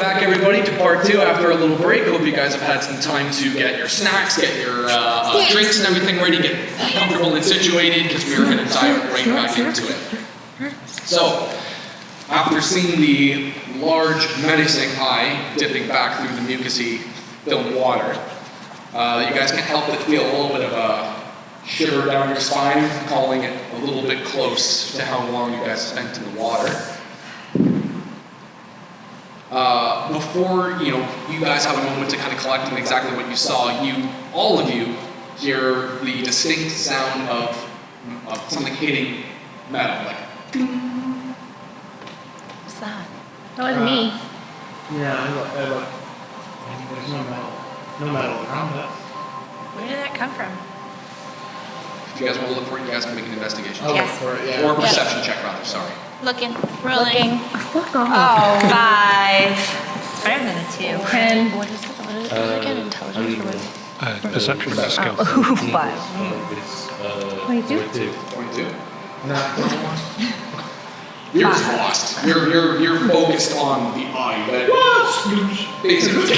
back, everybody, to part 2 after a little break. Hope you guys have had some time to get your snacks, get your drinks and everything ready, get comfortable and situated, because we are going to dive right back into it. So, after seeing the large, menacing eye dipping back through the mucousy filled water, you guys can't help but feel a little bit of a shiver down your spine, calling it a little bit close to how long you guys spent in the water. Before you guys have a moment to kind of collect on exactly what you saw, all of you hear the distinct sound of something hitting metal, like ding. What's that? That was me. Yeah, I look. There's no metal around us. Where did that come from? If you guys want to look for it, you guys can make an investigation. I'll Yes. look for it, yeah. Or a perception check, rather, sorry. Looking. Rolling. Fuck off. Oh, 5. It's better than a 2. 10. What is it? What is it? Get intelligence or what? Perception skill. Ooh, 5. 22? 22. Not You're just lost. You're focused on the eye. But basically,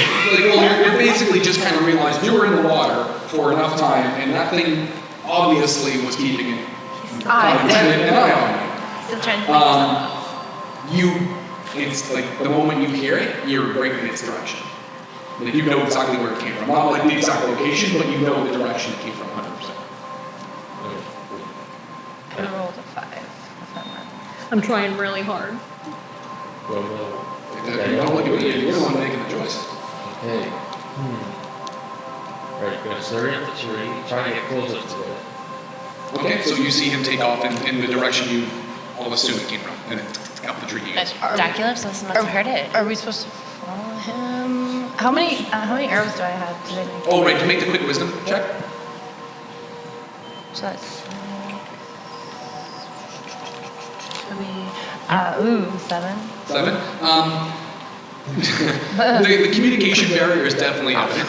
you're basically just kind of realized you were in the water for enough time, and that thing obviously was keeping an eye on you. Still trying to It's like the moment you hear it, you're right in its direction. Like you know exactly where it came from. Not like the exact location, but you know the direction it came from 100%. I rolled a 5. I'm trying really hard. You don't look at me, you're the one making the choice. Okay. Alright, gonna slurry up the tree, try to get closer to it. Okay, so you see him take off in the direction you all assume it came from, and then up the tree he goes. Daculus must have heard it. Are we supposed to follow him? How many arrows do I have? Did I make? Oh, right, to make the quick wisdom check. So that's 7. 7. The communication barrier is definitely evident.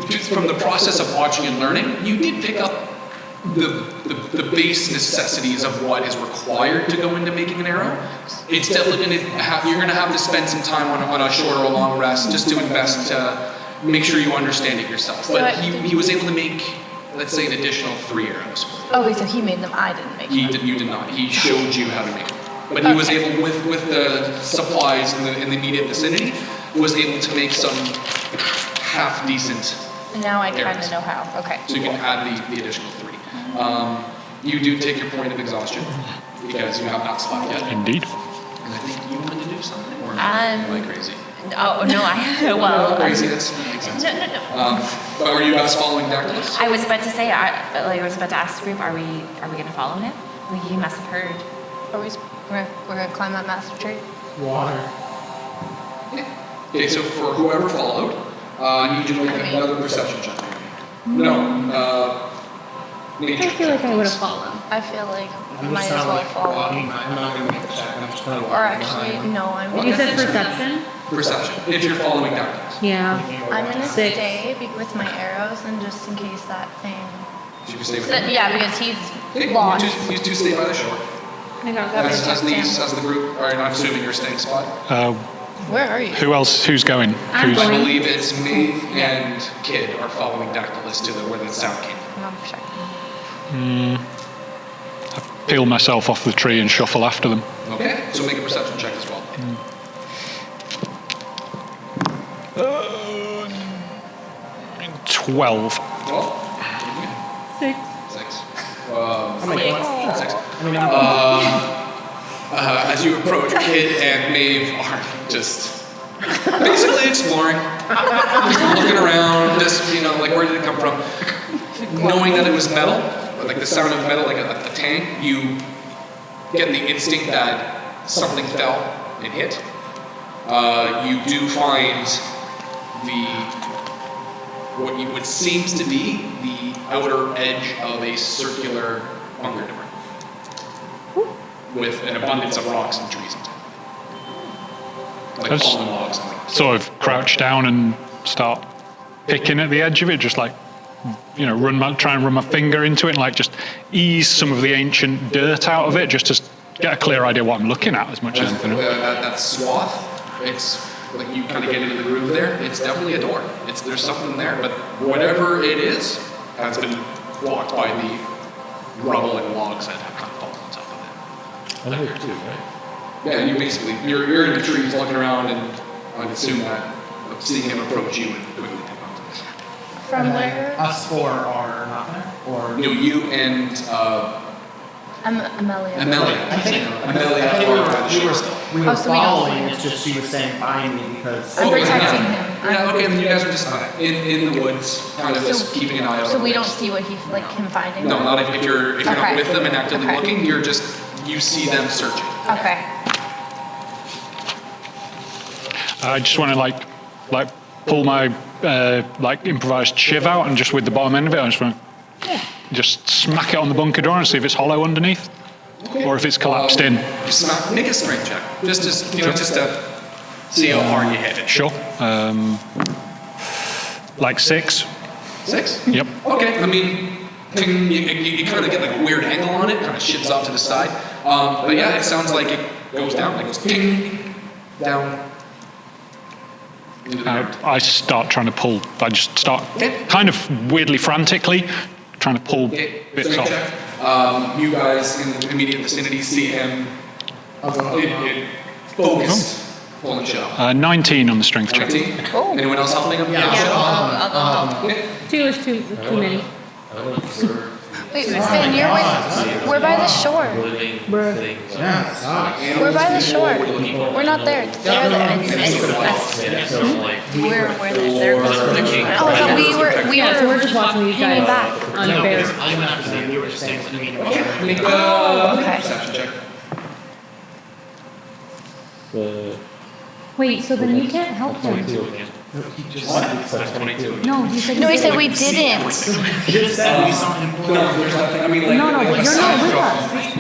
Just from the process of watching and learning, you did pick up the base necessities of what is required to go into making an arrow. It's definitely you're going to have to spend some time on a short or a long rest just to invest to make sure you understand it yourself. But he was able to make, let's say, an additional 3 arrows. Okay, so he made them. I didn't make them. You did not. He showed you how to make them. But he was able, with the supplies in the immediate vicinity, was able to make some half-decent Now I kind arrows. of know how. Okay. So you can add the additional 3. You do take your point of exhaustion, because you have not slept yet. Indeed. And I think you wanted to do something, or am I crazy? Oh, no, Well, crazy, that makes sense. No. But were you guys following Dactylus? I was about to say, I was about to ask the group, are we going to follow him? He must have heard. We're going to climb that massive tree? water. Okay, so for whoever followed, I need you to make another perception check. No, nature I feel like check, I would please. have fallen. I feel like I'm might just as kind of well like follow. walking. I'm not going to make the check. I'm just kind of walking. Or actually, behind. no, I'm You said perception? Perception, if you're following Dactylus. Yeah. I'm gonna 6. stay with my arrows and just in case that thing. So you can stay with him. Yeah, because he's Okay, lost. you two stay by the shore. I got As the group, or I'm assuming you're staying spot. Where are you? Who else? Who's going? I'm Who's I going. believe it's Maeve and Kid are following Dactylus to where the sound came from. I'm checking. peel myself off the tree and shuffle after them? Okay, so make a perception check as well. 12. Well, 6. 6. Six. 6. As you approach, Kid and Maeve are just basically exploring, just looking around, just, like, where did it come from? Knowing that it was metal, like the sound of metal, like a tang, you get the instinct that something fell and hit. You do find what seems to be the outer edge of a circular bunker door with an abundance of rocks and trees on top. Like That's- fallen logs. Sort of crouch down and start picking at the edge of it, just like, try and run my finger into it and like just ease some of the ancient dirt out of it, just to get a clear idea what I'm looking at as much as anything else. That swath It's like you kind of get into the groove there. It's definitely a door. There's something there, but whatever it is has been blocked by the rubble and logs that have kind of fallen on top of it. I heard too, right? Yeah, you're in the trees looking around, and I'd assume that seeing him approach you would quickly take on to this. From where? Us four are not there? Or You and Amelia. Amelia. I think Amelia we are were, by the we were, shores. we Oh, were so we don't following, see it's just she was saying find me because... I'm Okay, protecting yeah. him. Yeah, okay, then you guys are just in the woods, kind of just keeping an eye out. So we don't see what he's like him finding. No, not if you're not Okay. with them and actively Okay. looking. You see them searching. Okay. I just want to like pull my improvised shiv out and just with the bottom end of it, I just want to just smack it on the bunker door and see if it's hollow underneath, or if it's collapsed in. Make a strength check, just to see how hard you hit it. Sure. Like 6. 6. Yep. Okay, I mean, you kind of get like a weird angle on it, kind of shifts off to the side. But yeah, it sounds like it goes down, like it goes ping, down. Into the ground. I start trying to pull. I just start kind of weirdly frantically trying to pull Okay, bits strength off. check. You guys in the immediate vicinity see him focused, pulling shit off. 19 on the strength check. 19? Oh. Anyone else helping him? Yeah. Shit off? Okay. 2 is too many. I went for Wait, Finn, you're with. We're by the shore. living Bruh. things. Yeah, it's not. We're by the shore. We're not there. They're there. It's Yeah, so like, we're there. or the king. Oh, I thought we were Yeah, so we're just watching these hanging guys back. on the bear. I'm not saying you were just saying to me. Make Oh, okay. perception check. Wait, so then you can't help him. 22 again. He just So 22. No, you said No, he you said we didn't. He just said we saw him pull No, there's nothing. I mean, like, No, like but you're aside not with from, us. like,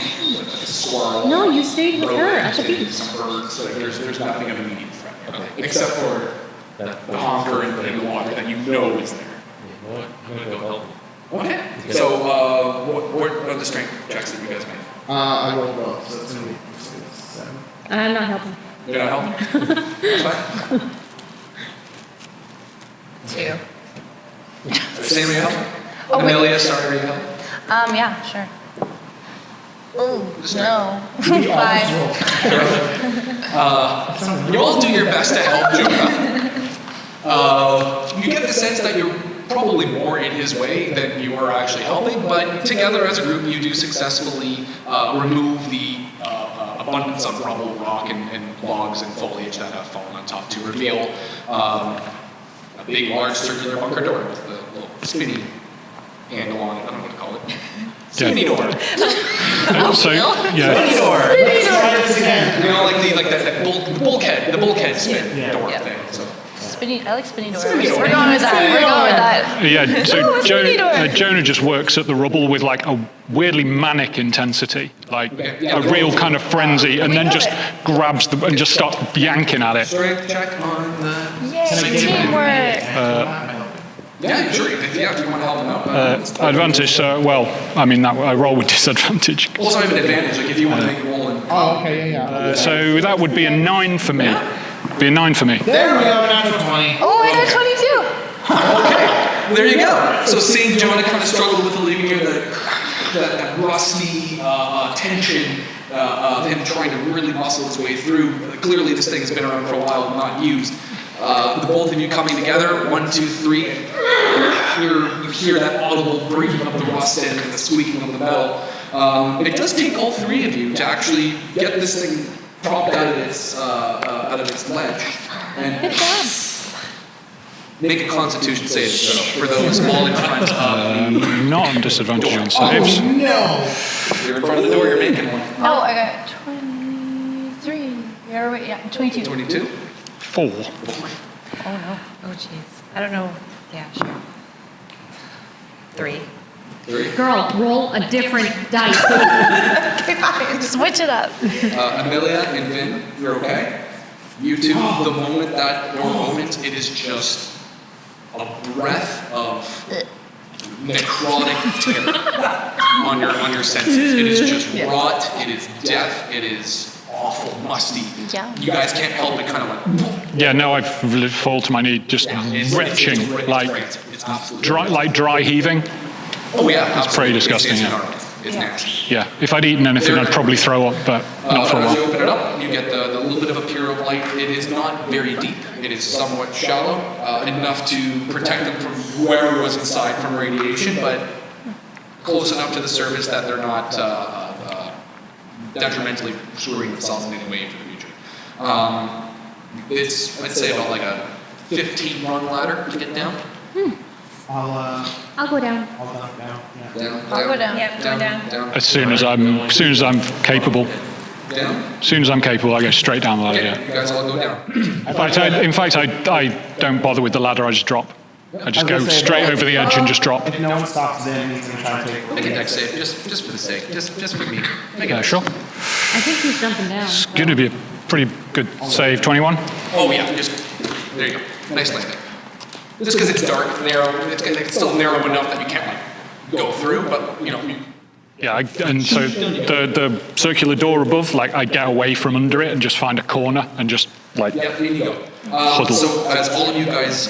a squirrel. No, you stayed with her at the rodent, beach. some birds, like, there's nothing of immediate threat. Except for the honker in the water that you know is there. You know what? I'm gonna go help him. Okay. So, what are the strength checks that you guys made? I rolled both, so it's gonna be 7. I'm not helping. You're gonna help? That's fine. 2. Sam, are you help? Oh, wait. Amelia, sorry, are you help? Yeah, sure. Ooh, Just no. We all 5. just rolled. You all do your best to help Jonah. You get the sense that you're probably more in his way than you are actually helping, but together as a group, you do successfully remove the abundance of rubble, rock, and logs and foliage that have fallen on top to reveal a big, large circular bunker door with the little spinny handle on it. I don't know what to call it. Spinny door. So yeah, Let's try this again. You know, like that bulkhead spin Yeah. door Yeah. thing. So. Spinny, I like spinny doors. Spinny door. We're going with that. We're going with that. yeah. So No, spinny door. Jonah just works at the rubble with like a weirdly manic intensity, like Yeah, a real kind of frenzy, and We then got just it. grabs and just starts yanking at it. Strength check on the. Yay, teamwork. Yeah, sure. If you want to help him out. Advantage. So well, I mean that I roll with disadvantage. Well, it's not even an advantage. Like if you want to make a roll and. Oh, okay, yeah. So that would be a 9 for me. Be a 9 for me. There we go, natural 20. Oh, I got 22. Okay, there you go. So seeing Jonah kind of struggle with the living here, that rusty tension of him trying to really muscle his way through. Clearly, this thing has been around for a while, not used. The both of you coming together, 1, 2, 3. You hear that audible breaking of the rust and the squeaking of the metal. It does take all 3 of you to actually get this thing propped out of its ledge. And Good job. make a Constitution save for those all in front of the. Not on disadvantage on saves. No! You're in front of the door. You're making one. Oh, I got 23. You're right, yeah, 22. 22. 4. Oh, no. Oh, jeez. I don't know. Yeah, sure. 3. 3. Girl, roll a different dice. Okay, fine. Switch it up. Amelia and Vin, you're okay. You two, the moment that door opens, it is just a breath of necrotic terror on your senses. It is just rot. It is death. It is awful. awful, musty. Yeah. You guys can't help it kind of like, Yeah, no, I fall to my knee, just retching, it's like great. It's absolutely dry heaving. Oh yeah, It's pretty absolutely. disgusting, It's yeah. gnarly. It's nasty. Yeah, if I'd eaten anything, I'd probably throw up, but not for a As you while. open it up, you get the little bit of a pier of light. It is not very deep. It is somewhat shallow, enough to protect them from whoever was inside from radiation, but close enough to the surface that they're not detrimentally screwing themselves in any way for the future. It's, I'd say, about like a 15-rung ladder to get down. I'll go down. I'll down, yeah. Down, I'll go down. Yep, going down. down. As soon as I'm capable, Down. as soon as I'm capable, I go straight down the ladder. Okay, Yeah. you guys all go down. In fact, I don't bother with the ladder. I just drop. I just go straight over the edge and just drop. If no one stops in, he's gonna try to take. Make a deck save, just for the sake, just for me. Make Yeah, it. sure. I think he's jumping down. It's going to be a pretty good save. 21. Oh yeah, just there you go. Nice landing. Just because it's dark, narrow, it's still narrow enough that you can't like go through, but you know. Yeah, and so the circular door above, like I get away from under it and just find a corner and just like Yeah, there you go. Huddle. So as all of you guys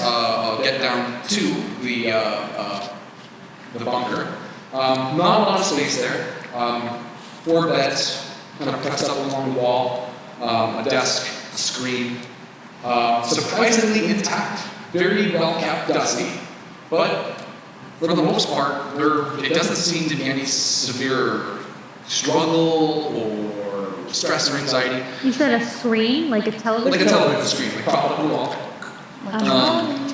get down to the bunker, not a lot of space there. 4 beds, kind of pressed up along the wall, a desk, a screen, surprisingly intact, very well kept, dusty, but for the most part, it doesn't seem to be any severe struggle or stress or anxiety. You said a screen, like a television? Like a television screen, like propped up on the wall.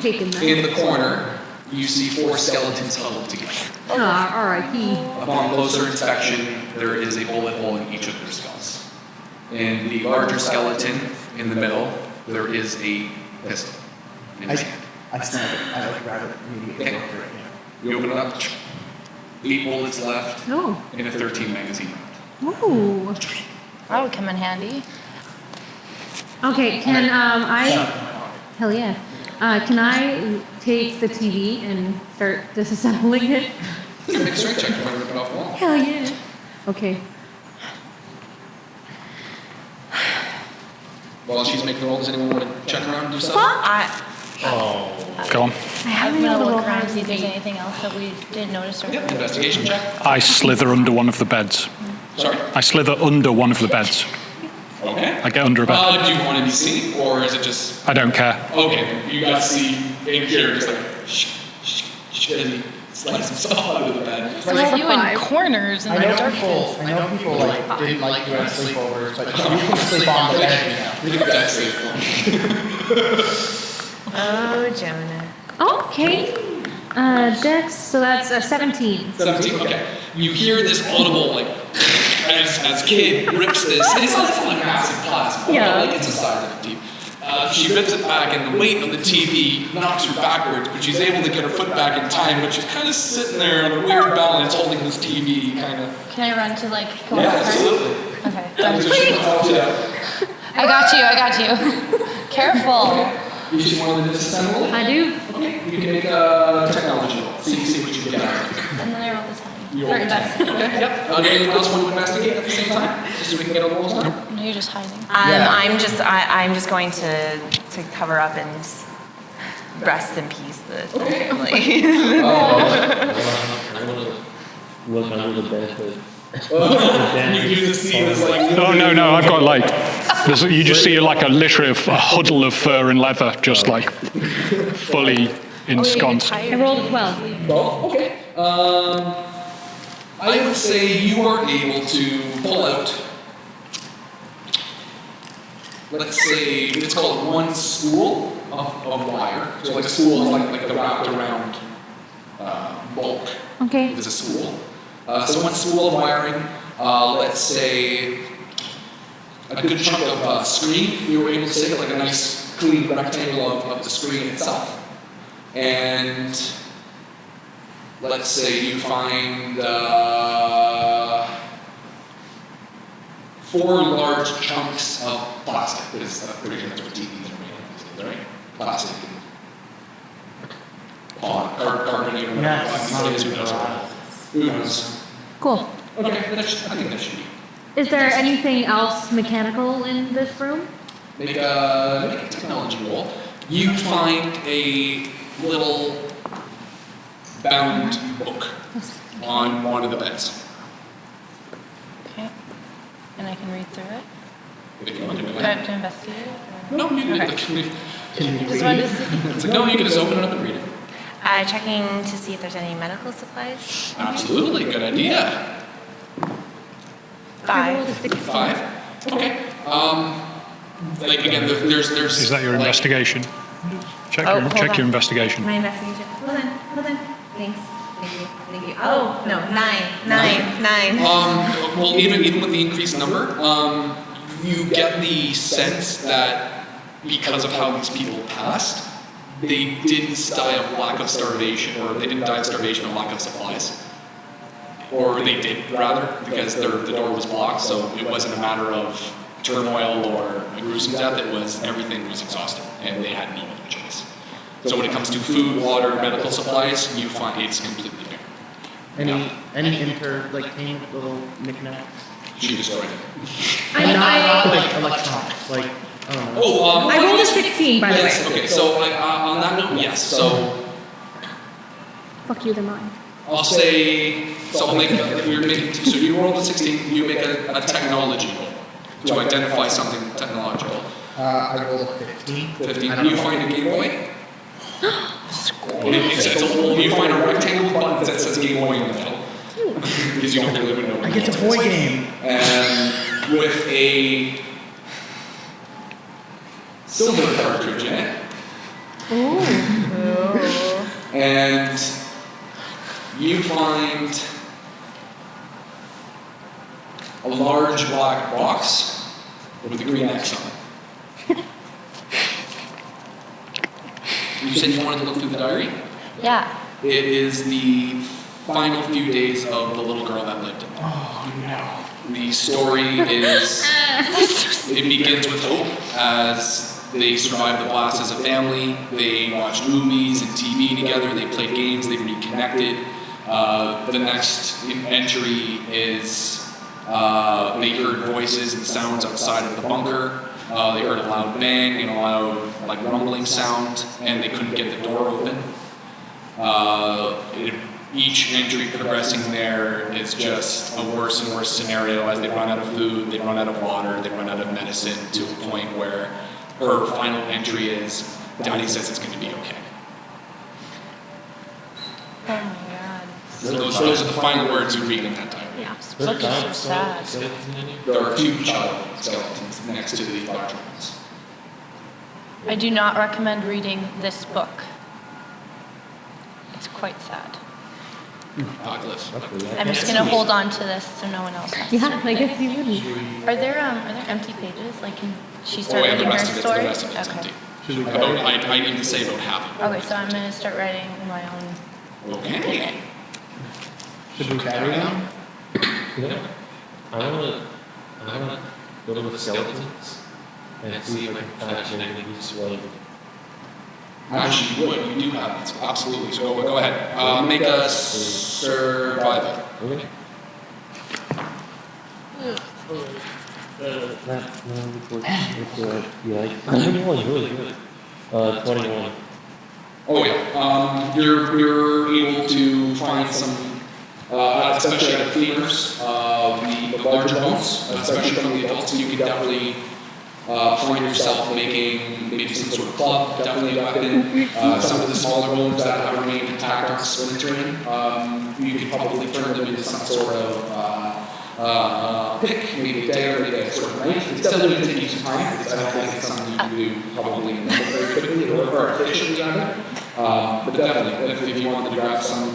Taking that. In the corner, you see 4 skeletons huddled together. R.I.P. Upon closer inspection, there is a bullet hole in each of their skulls. In the larger skeleton in the middle, there is a pistol in his hand. I snap it. I like grab it immediately. Okay. Go for it, yeah. You open it up, 8 bullets left Oh. in a 13 magazine round. Ooh. That would come in handy. Okay, can hell yeah. Can I take the TV and start disassembling it? Make a strength check if I rip it off the wall. Hell yeah. Okay. While she's making the roll, does anyone want to check around and do something? go on. I'm gonna look around and see if there's anything else that we didn't notice or. Yep, investigation check. I slither under one of the beds. Sorry? I slither under one of the beds. Okay. I get under a bed. Do you want to be seen, or is it just... I don't care. Okay, you guys see in here, just like, and he slides himself out of the bed. There's a few in corners I and the know darkness. people like didn't like doing sleepovers, but you can sleep on the bed now. Make a deck save. Oh, Jonah. Okay. Dex, so that's a 17. 17, okay. You hear this audible, like, as kid rips this, and it's not like massive plasma, Yeah. like it's the size of a TV. She rips it back, and the weight of the TV knocks her backwards, but she's able to get her foot back in time, but she's kind of sitting there on a weird balance, holding this TV, kind of. Can I run to like go Yeah, over her? absolutely. Okay. So she holds it out. I got you. Careful. You just want to disassemble it? I do. Okay, you can make a technology roll. See what you get out of it. And then I roll this one. You Or roll. best. Okay, yep. Anyone else want to investigate at the same time? Just so we can get all the rolls done? No, you're just hiding. I'm just going to cover up and rest in peace the family. I want to look under the bed, but You just see this like... Oh no! I've got like, you just see like literally a huddle of fur and leather, just like fully ensconced. I rolled a 12. Oh, okay. I would say you are able to pull out, let's say, it's called one spool of wire. So like a spool is like the wrapped around bulk. Okay. Is a spool. So one spool of wiring, let's say a good chunk of screen, you were able to take like a nice clean rectangle of the screen itself. And let's say you find 4 large chunks of plastic, because I'm pretty sure that's what TVs are made of these days, right? Plastic and carbon, even Yeah, plastic it's these days, who knows? Who knows? Cool. Okay, I think that should be Is there anything else mechanical in this room? Make a technology roll. You find a little bound book on one of the beds. Okay. And I can read through it? If you want to do Do I it. have to investigate it? or- No, you can. Okay. Can you Just read wanted it? to see. It's like, no, you can just open it up and read it. Checking to see if there's any medical supplies. Absolutely, good idea. I rolled a 5. 16. 5. Okay. Like again, there's. Is that your like, investigation? Check, Oh, your, hold check on. your investigation. My investigation. Hold on. Thanks. Thank you. Oh, no, 9. Well, even with the increased number, you get the sense that because of how these people passed, they didn't die of lack of starvation, or they didn't die of starvation or lack of supplies. Or they did, rather, because the door was blocked, so it wasn't a matter of turmoil or a gruesome death, it was everything was exhausted, and they hadn't even a choice. So when it comes to food, water, medical supplies, you find it's completely bare. Any entertaining little knickknacks? She destroyed it. Not like electronics, like, I don't know. Oh, I rolled a 16, by the yes, way. okay, so on that note, yes, so Fuck you, they're mine. I'll say, so I'll make, so you roll a 16, you make a technology roll to identify something technological. I rolled a 15. 15, you find a Game Boy. You find a rectangle button that says Game Boy in the middle. Because you don't really know. I get to boy game. And with a silver cartridge in it. And you find a large black box with a green X on it. You said you wanted to look through the diary? Yeah. It is the final few days of the little girl that lived in there. Oh no. The story is, it begins with hope as they survived the blast as a family. They watched movies and TV together. They played games. They reconnected. The next entry is they heard voices and sounds outside of the bunker. They heard a loud bang and a loud like rumbling sound, and they couldn't get the door open. Each entry progressing there is just a worse and worse scenario as they run out of food, they run out of water, they run out of medicine, to a point where her final entry is, Daddy says it's going to be okay. Oh my god. Those are the final words you read in that diary. Yeah. This book is so sad. There are 2 child skeletons next to the larger ones. I do not recommend reading this book. It's quite sad. Apocalypse. I'm just gonna hold on to this so no one else has to. Yeah, I guess you wouldn't. Are there empty pages? Like, can she Oh start yeah, reading her the story? rest of it's Okay. empty. I'd even say about half of it. Okay, so I'm gonna start writing my own. Okay. Should we carry on? Yeah. I wanna go to the skeletons and see if I can fashion any piece of Actually, you would. You do have it. Absolutely. So go ahead. Make a survival. Okay. Yeah, was really good. 21. Oh yeah. You're able to find some, especially at the cleaners, the larger bones, especially from the adults. You can definitely find yourself making maybe some sort of club, definitely a weapon. Some of the smaller bones that have remained intact on splintering, you could probably turn them into some sort of pick, maybe a dagger, maybe a sort of knife. It's definitely going to take you some time, because I don't think it's something you can do probably very quickly or efficiently either. But definitely, if you wanted to grab some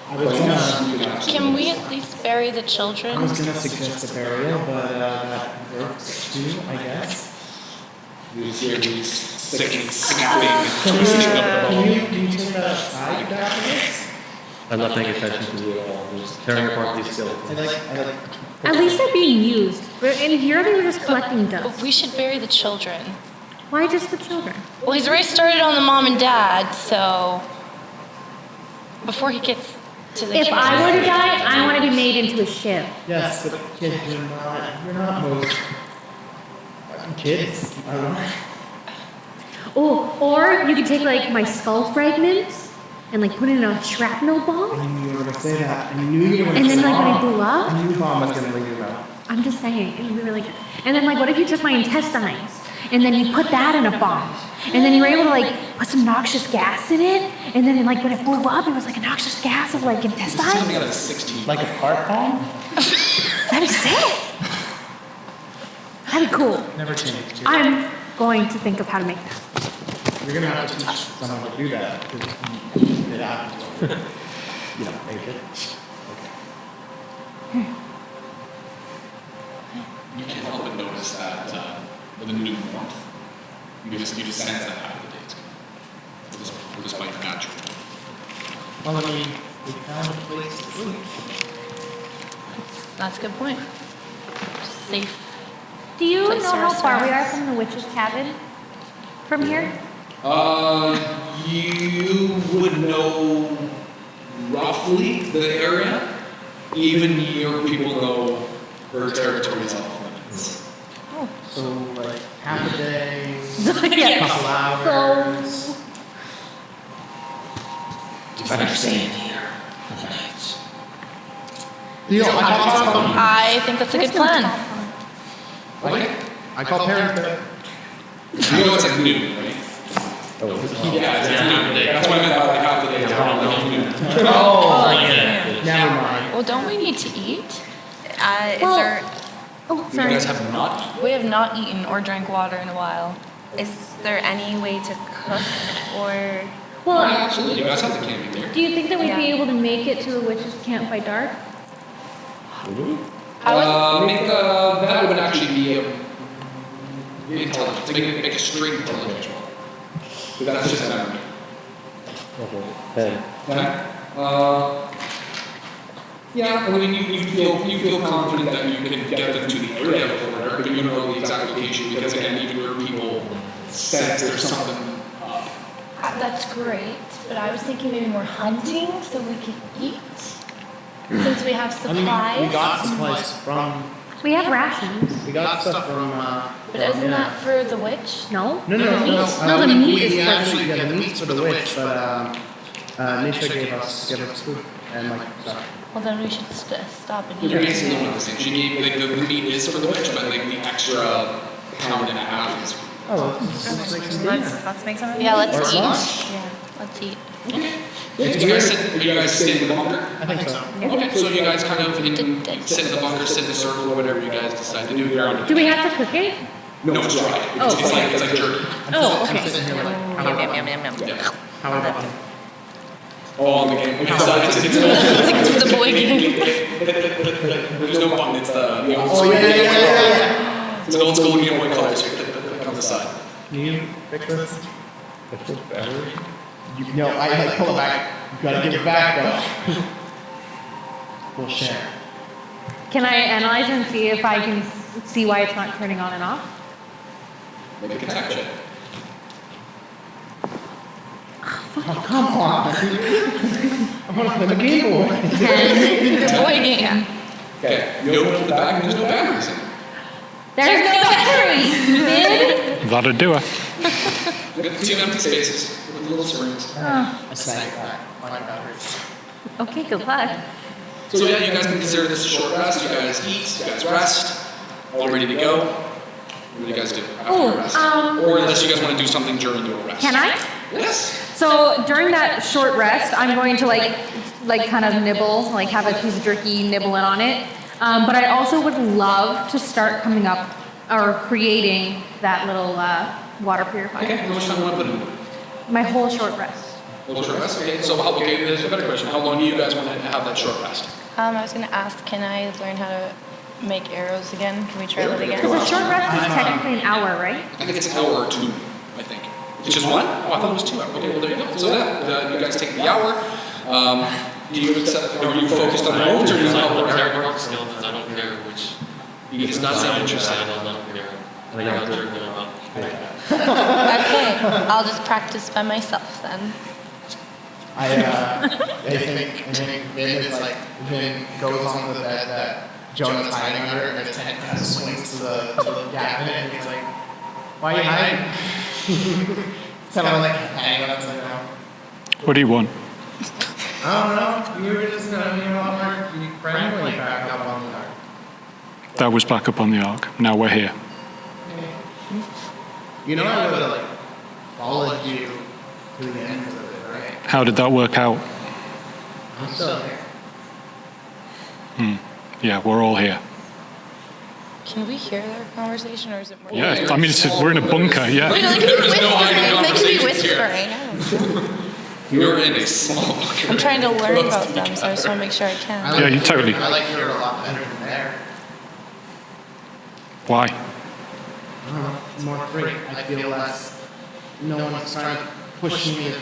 I was gonna, Can we at least bury the children? I was gonna suggest a burial, but that works too, I guess. You hear these sickening snapping and twisting of the bone. Can you take that aside after this? I'm not paying attention to you at all. I'm just tearing apart these skeletons. I like. At least they're being used. But in here, they were just collecting dust. We should bury the children. Why just the children? Well, he's already started on the mom and dad, so before he gets To the If kids. I were to die, I want to be made into a shiv. Yes, but kids, you're not most kids. I don't know. Oh, or you could take like my skull fragments and like put it in a shrapnel I bomb. knew you were gonna say that. I knew you were gonna And then say like when that. I blew up, I knew the bomb was gonna leave your mouth. I'm just saying, it would be really good. And then like what if you took my intestines and then you put that in a bomb? And then you were able to like put some noxious gas in it, and then like when it blew up, it was like a noxious gas of like This is intestines. coming out of 16. Like a fart bomb? That'd be sick. That'd be cool. Never changed. I'm going to think of how to make that. You're gonna have to teach someone to do that. Because it happens. You know, make it. You can't help but notice that with a new warmth, you just sense that half the day is gone. We'll just fight natural. Well, I mean, we found a place to sleep. That's a good point. Safe. Do you Place know to how rest far our we are hearts. from the witch's cabin? From here? You would know roughly the area. Even your people know her territory's off limits. So, like, half a day, Yeah. couple hours. Better stay in here for the night. Deal. I think that's a good plan. Okay. I call parents. You know it's like noon, right? Yeah, it's noon. That's what I meant by like half the day. It's around noon. Oh, yeah. never mind. Well, don't we need to eat? Is Well- there? Oh, You sorry. guys have not? We have not eaten or drank water in a while. Is there any way to cook or? Well, Absolutely. You guys have the camping there. do you think that we'd be Yeah. able to make it to a witch's camp by dark? That would actually be intelligence. Make a straight intelligence roll. But that's just a memory. Okay. Okay. Yeah, I mean, you feel confident that you can get them to the area before dark, but you don't know the exact location because again, even your people sense there's something up. That's great, but I was thinking maybe more hunting so we could eat. Since we have I mean, supplies. we got supplies from. We have rations. We got stuff from. But isn't that for the witch? No? No. No, the meat is we for actually, yeah, the meat's for the witch, but Nisha gave us food and like stuff. Well, then we should stop and eat. You're basically doing the same. She gave the meat is for the witch, but like the extra pound and a half is. Oh, Let's make some. Yeah, let's Or eat. lunch. Yeah, let's eat. Are you guys staying in the bunker? I think so. Okay, so you guys kind of sit in the bunker, sit in the circle, or whatever you guys decide to do. You're on. Do we have to cook it? No, it's dry. It's like jerky. Oh, I'm okay. sitting here like, how Yum, about yum, yum, yum, yum. how about them? Oh, on the game. It's The boy game. There's no button. It's the old Oh school. yeah. It's an old school Game Boy Color. So you click on the side. Can you fix this? It's just battery. No, I like pull it back. You gotta give it back though. We'll share. Can I analyze and see if I can see why it's not turning on and off? Make a tech check. Oh, come on. I want to play the Game Boy. The boy game. Okay. You open up the bag and there's no batteries in it. There's no batteries, dude! That'd do it. You got two empty spaces with little springs. I sang that. Find batteries. Okay, good luck. So yeah, you guys can consider this a short rest. You guys eat, you guys rest, all ready to go. What do you guys do after your rest? Or unless you guys want to do something during your rest. Can I? Yes. So during that short rest, I'm going to like kind of nibble, like have a piece of jerky nibbling on it. But I also would love to start coming up or creating that little water purifier. Okay, how much time do you want to put in it? My whole short rest. Little short rest? Okay, so there's a better question. How long do you guys want to have that short rest? I was gonna ask, can I learn how to make arrows again? Can we try that again? Because a short rest is technically an hour, right? I think it's an hour or two, I think. It's just one? Oh, I thought it was 2 hours. Okay, well, there you go. So that, you guys take the hour. Do you accept, are you focused on roads or do you help Technical skills, I don't care which. He does not sound interested. I don't care. I think I'll turn it on. Okay, I'll just practice by myself then. I think Vin is like, Vin goes on the bed that Jonah's hiding under, and his head kind of swings to the gap in it, and he's like, why are you hiding? It's kind of like hanging upside down. What do you want? I don't know, you were just gonna be more friendly back up on the ark. That was back up on the ark. Now we're here. You know I would have like followed you to the end of it, right? How did that work out? I'm still here. Yeah, we're all here. Can we hear their conversation, or is it more? Yeah, I mean, we're in a bunker, yeah. They could be There's no hiding whispering. They could be conversations here. whispering. I don't know. You're in a small bunker. I'm trying to learn about them, so I just want to make sure I can. Yeah, you totally. I like here a lot better than there. Why? I don't know, it's more free. I feel less, no one's trying to push me to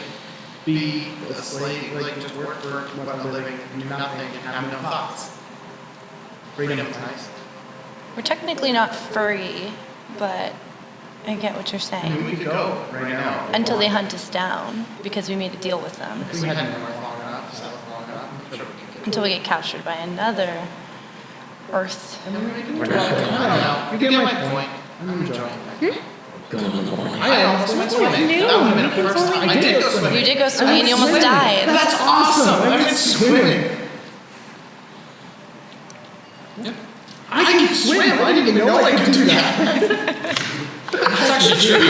be a slave, like just work for what I'm living, do nothing, and have no thoughts. Freedom is nice. We're technically not free, but I get what you're I mean, saying. we could go right now. Until they hunt us down, because we made a deal with them. If we hadn't been north long enough, south long enough, I'm sure we could get Until we get captured by another Earth. I don't know. You get my point. I'm enjoying it. I almost went swimming. That would have been a first time. I did go swimming. You did go swimming and you almost died. That's awesome. I went swimming. I can swim. I didn't even know I could do that. That's actually true.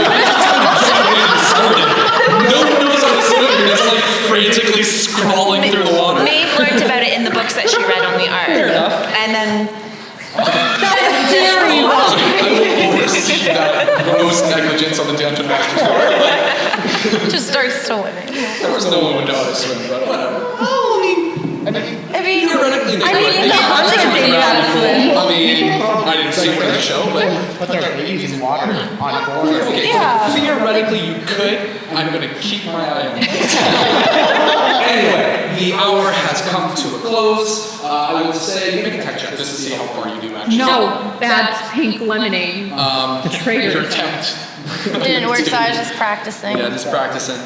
No one knows how to swim. You're just like frantically scrawling through the water. Maeve learned about it in the books that she read on the art. Fair enough. And then I will oversee that gross negligence on the Downton Master's part. just starts swimming. Of course, no one would know how to swim, but whatever. I mean, Theoretically, they could. They could I'm swim gonna baby around out the of pool. I mean, I didn't see it in the show, but Put their babies in water on board. okay. Yeah. Theoretically, you could. I'm going to keep my eye on it. Anyway, the hour has come to a close. I will say, make a tech check just to see how far you do actually. No, that's pink lemonade. Traitor. Your attempt. it didn't work, so I was just practicing. Yeah, just practicing.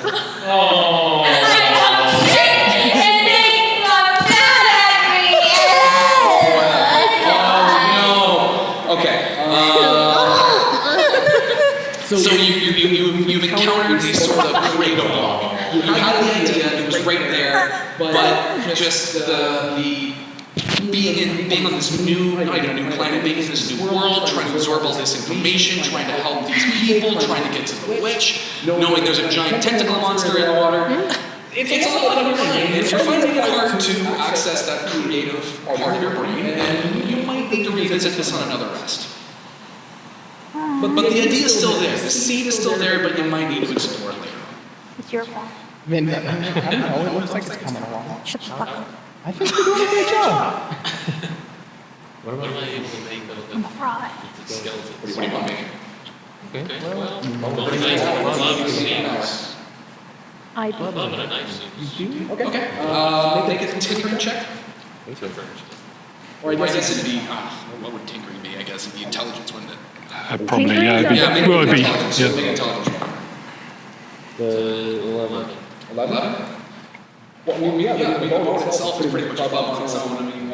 Okay. So you've encountered these sort of cradle log. You had the idea, it was right there, but just the being on this new planet, being in this new world, trying to absorb all this information, trying to help these people, trying to get to the witch, knowing there's a giant tentacle monster in the water. It's a lot on your brain. If you're finding it hard to access that creative part of your brain, then you might need to revisit this on another rest. But the idea is still there. The seed is still there, but you might need to explore it later. It's your fault. I don't know, it looks like it's coming along. Shut the fuck up. I think we're doing a great job. What am I able to make of I'm the a fraud. skeleton? What do you want to make? Okay, well, love and snakes. I do. Love and a nice suit. Okay. Make a tinkering check. Let's go first. Or I guess it'd be, what would tinkering be? I guess it'd be intelligence, wouldn't it? Probably, yeah. Yeah, make Well, it'd be, intelligence. yeah. Make intelligence. The 11. 11? Well, the boat itself is pretty much above on its own. I mean,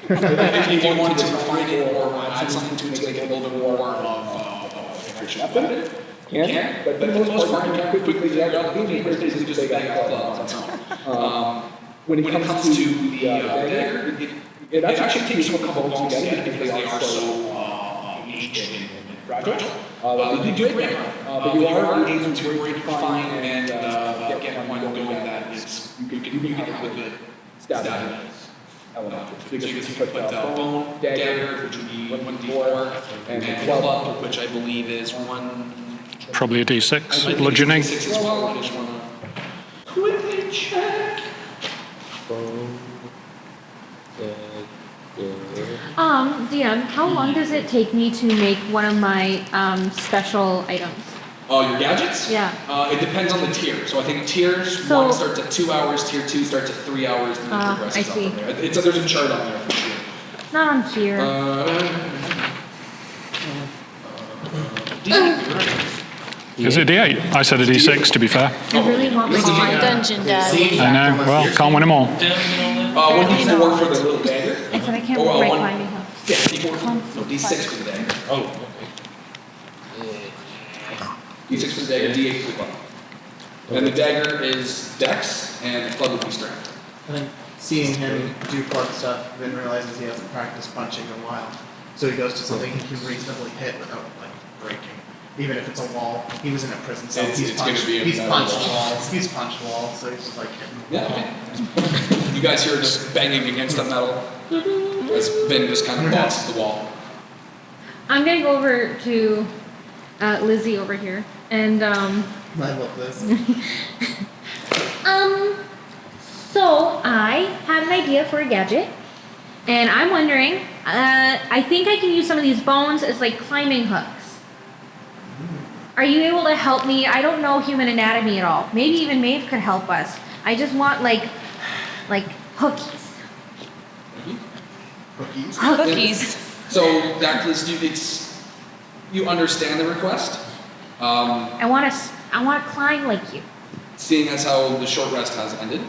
if you wanted to refine it or add something to it to make it a little bit more of efficient weapon, you can. But for the most part, you can quickly figure out that it's basically just a bag of club on its own. When it comes to the dagger, it actually takes you a couple of longs to get it because they are so aged and fragile. They do break down, but you are able to break fine and get one going that is you have a good stab element. So you can put bone, dagger, which would be 1d4, and club, which I believe is one. Probably a D6. Bludgeoning. 6 as well. I just want to quickly check. DM, how long does it take me to make one of my special items? Oh, your gadgets? Yeah. It depends on the tier. So I think tiers So- 1 starts at 2 hours, tier 2 starts at 3 hours, and then it progresses I see. up from there. There's a chart on there for tier. Not on here. Is it D8? I said a D6, to be fair. I really want my Dungeon Dad. I know. Well, can't win them all. 1d4 for the little dagger. I said I can't Oh, roll my one- climbing hooks. Yeah, d4. No, d6 for the dagger. Oh, okay. D6 for the dagger, d8 for the club. And the dagger is dex, and the club would be strength. And then seeing him do club stuff, then realizes he hasn't practiced punching in a while. So he goes to something he can reasonably hit without like breaking. Even if it's a wall. He was in a prison cell. It's He's gonna punched, be a he's metal punched wall. walls. He's punched walls, so he's just like hitting. Yeah, okay. You guys hear just banging against the metal as Vin just kind of bosses the wall. I'm gonna go over to Lizzie over here, and I love this. so I have an idea for a gadget, and I'm wondering, I think I can use some of these bones as like climbing hooks. Are you able to help me? I don't know human anatomy at all. Maybe even Maeve could help us. I just want like hookies. Cookies. Cookies. So, Dactylis, you understand the request. I want to climb like you. Seeing as how the short rest has ended,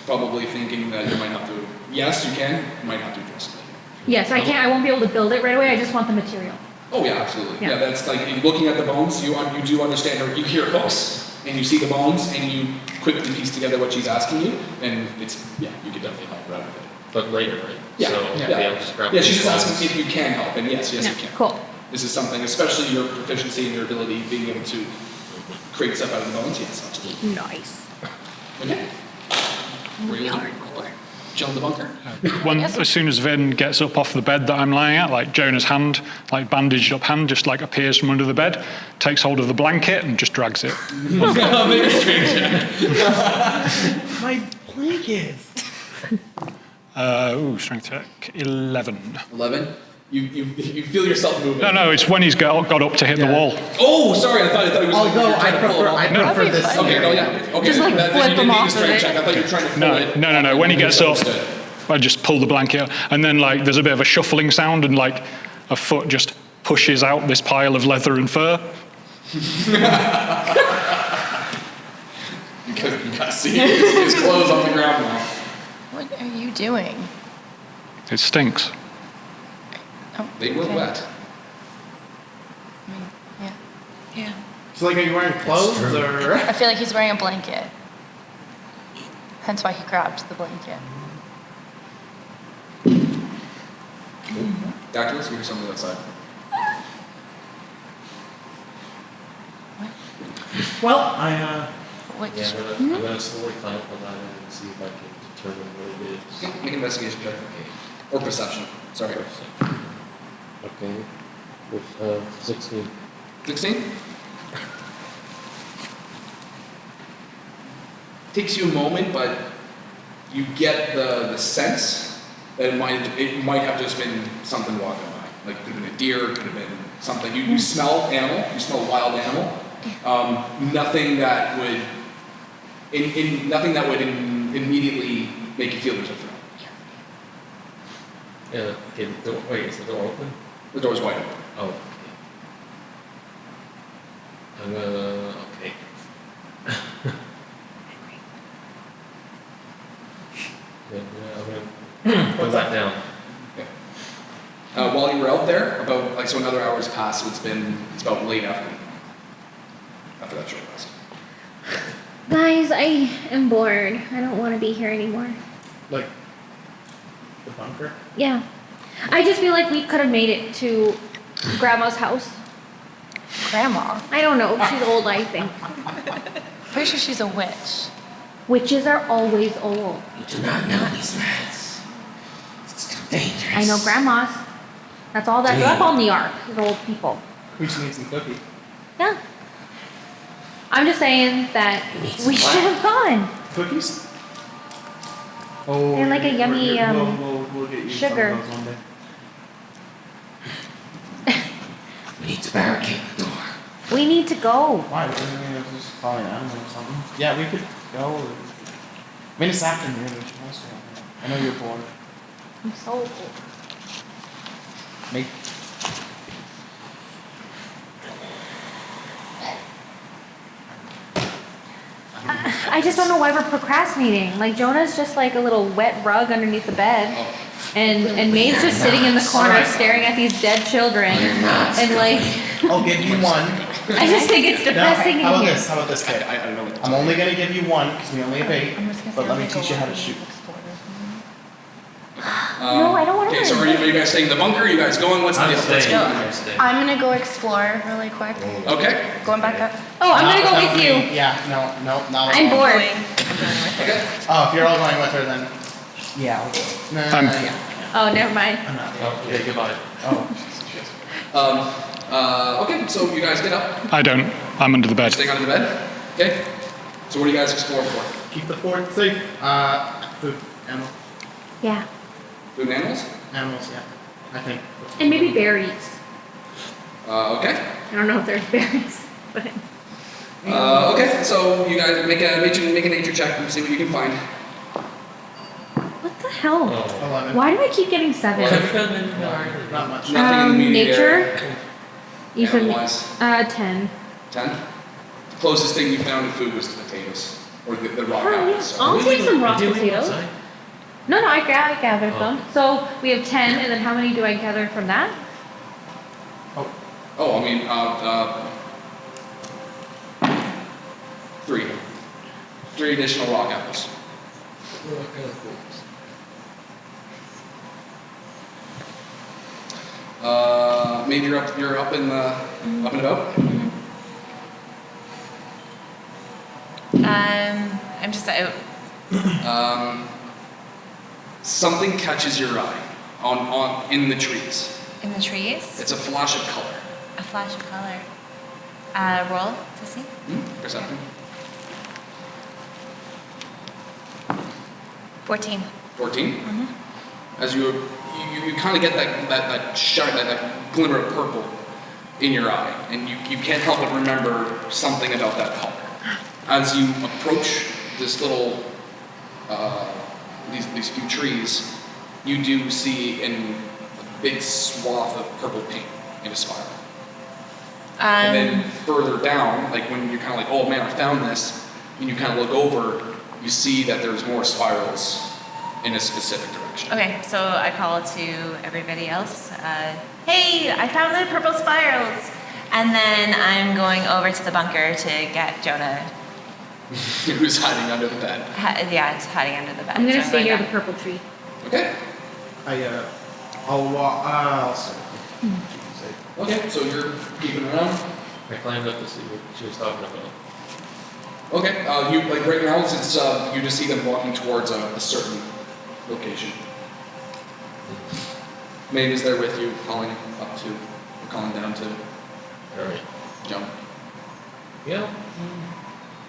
probably thinking that you might have to. Yes, you can. You might have to address it. Yes, I can't. I won't be able to build it right away. I just want the material. Oh yeah, absolutely. Yeah. Yeah, that's like in looking at the bones. You do understand, or you hear hooks, and you see the bones, and you quickly piece together what she's asking you, and it's you could definitely help her out with it. But later, right? Yeah, So, yeah. okay, I'll just grab Yeah, she's these just bones. asking if you can help, and yes, you Yeah, can. cool. This is something, especially your proficiency and your ability, being able to create stuff out of the bones. Yes, absolutely. Nice. Okay. Really hardcore. Jump the bunker. As soon as Vin gets up off the bed that I'm lying at, like Jonah's hand, like bandaged up hand, just like appears from under the bed, takes hold of the blanket and just drags it. Make a strange check. My blanket. Strength check 11. 11. You feel yourself moving. No, it's when he's got up to hit the wall. Oh, sorry. I thought he was. Although you were trying to pull it off. I prefer this. Okay, no, yeah. Okay, Just, like, then flip you didn't him need off a of strength it. check. I thought you were trying to pull it. No. When he gets up, I just pull the blanket out, and then like there's a bit of a shuffling sound, and like a foot just pushes out this pile of leather and fur. You got see his clothes on the ground now. What are you doing? It stinks. Oh, They will okay. wet. I mean, yeah. So like, are you wearing clothes or? I feel like he's wearing a blanket. Hence why he grabbed the blanket. Dactylis, you hear something outside. Well, I Which, Yeah, I'm gonna slowly climb up the ladder and see if I can determine what it is. Okay, make an investigation check. Or perception. Sorry. Okay. With 16. 16? Takes you a moment, but you get the sense that it might have just been something walking by. Like it could have been a deer, it could have been something. You smell animal, you smell wild animal. Nothing that would immediately make you feel there's a threat. Yeah, okay, the door, wait, is the door open? The door's wide open. Oh, okay. I'm gonna, okay. I'm gonna put that down. Okay. While you were out there, so another hour's passed, so it's about late after that short rest. Guys, I am bored. I don't want to be here anymore. like the bunker. Yeah. I just feel like we could have made it to Grandma's house. grandma. I don't know. She's old, I think. Pretty sure she's a witch. Witches are always old. You do not know these lands. It's dangerous. I know grandmas. That's all that's up on the ark, is old people. We just need some cookies. Yeah. I'm just saying that we should have gone. Cookies? Oh, They're like a yummy, we'll get you sugar. some of those one day. We need to barricade the door. We need to go. Why? Just probably an animal or something. Yeah, we could go. I mean, it's afternoon. I know you're bored. I'm so old. Make. I just don't know why we're procrastinating. Like Jonah's just like a little wet rug underneath the bed. And Maeve's just sitting in the corner staring at these dead children. And like, I'll give you one. I just think it's depressing How in about here. this? How about this, kid? I don't know what to I'm only gonna give you one because we only have 8. But let me teach you how to shoot. No, I don't want to. Okay, so are you guys staying in the bunker? Are you guys going? What's the I'm deal? Let's staying. go. I'm staying. I'm gonna go explore really quick. Okay. Going back up. Oh, I'm gonna go Not with you. me. Yeah, no, not I'm bored. Okay. Oh, if you're all going with her, then yeah, I'll go. No, yeah. Oh, never mind. I'm not. Oh, okay, goodbye. Okay, so you guys get up. I don't. I'm under the bed. Staying under the bed. Okay. So what do you guys explore for? Keep the fort safe. Food, animals, Yeah. Food and animals? yeah. I think. And maybe berries. Okay. I don't know if there's berries, but. Okay, so you guys make a nature check and see what you can find. What the hell? 11. Why do I keep getting 7? Not much. Nothing in the immediate Nature. area. You said Animal-wise. 10. 10? The closest thing you found to food was the potatoes. Or the raw Oh, apples. yeah. So. I'll take some raw Did we potatoes. outside? No, I gathered Oh. them. So we have 10, and then how many do I gather from that? Oh, I mean, 3. 3 additional rock apples. Maybe you're up and about? I'm just out. Something catches your eye in the trees. In the trees. It's a flash of color. A flash of color. Roll to see. Perception. 14. 14. As you kind of get that shine, that glimmer of purple in your eye, and you can't help but remember something about that color. As you approach this little these few trees, you do see in a big swath of purple paint in a spiral. And then further down, like when you're kind of like, oh man, I found this, and you kind of look over, you see that there's more spirals in a specific direction. Okay, so I call to everybody else. Hey, I found the purple spirals. And then I'm going over to the bunker to get Jonah. Who's hiding under the bed. It's hiding under the bed. I'm gonna so stay near going the purple tree. Okay. I'll walk. I'll stay. Okay, so you're keeping around. I climbed up to see what she was talking about. Okay, you like right now it's you just see them walking towards a certain location. Maeve is there with you, calling up to, or calling down to Alright. jump. Yeah.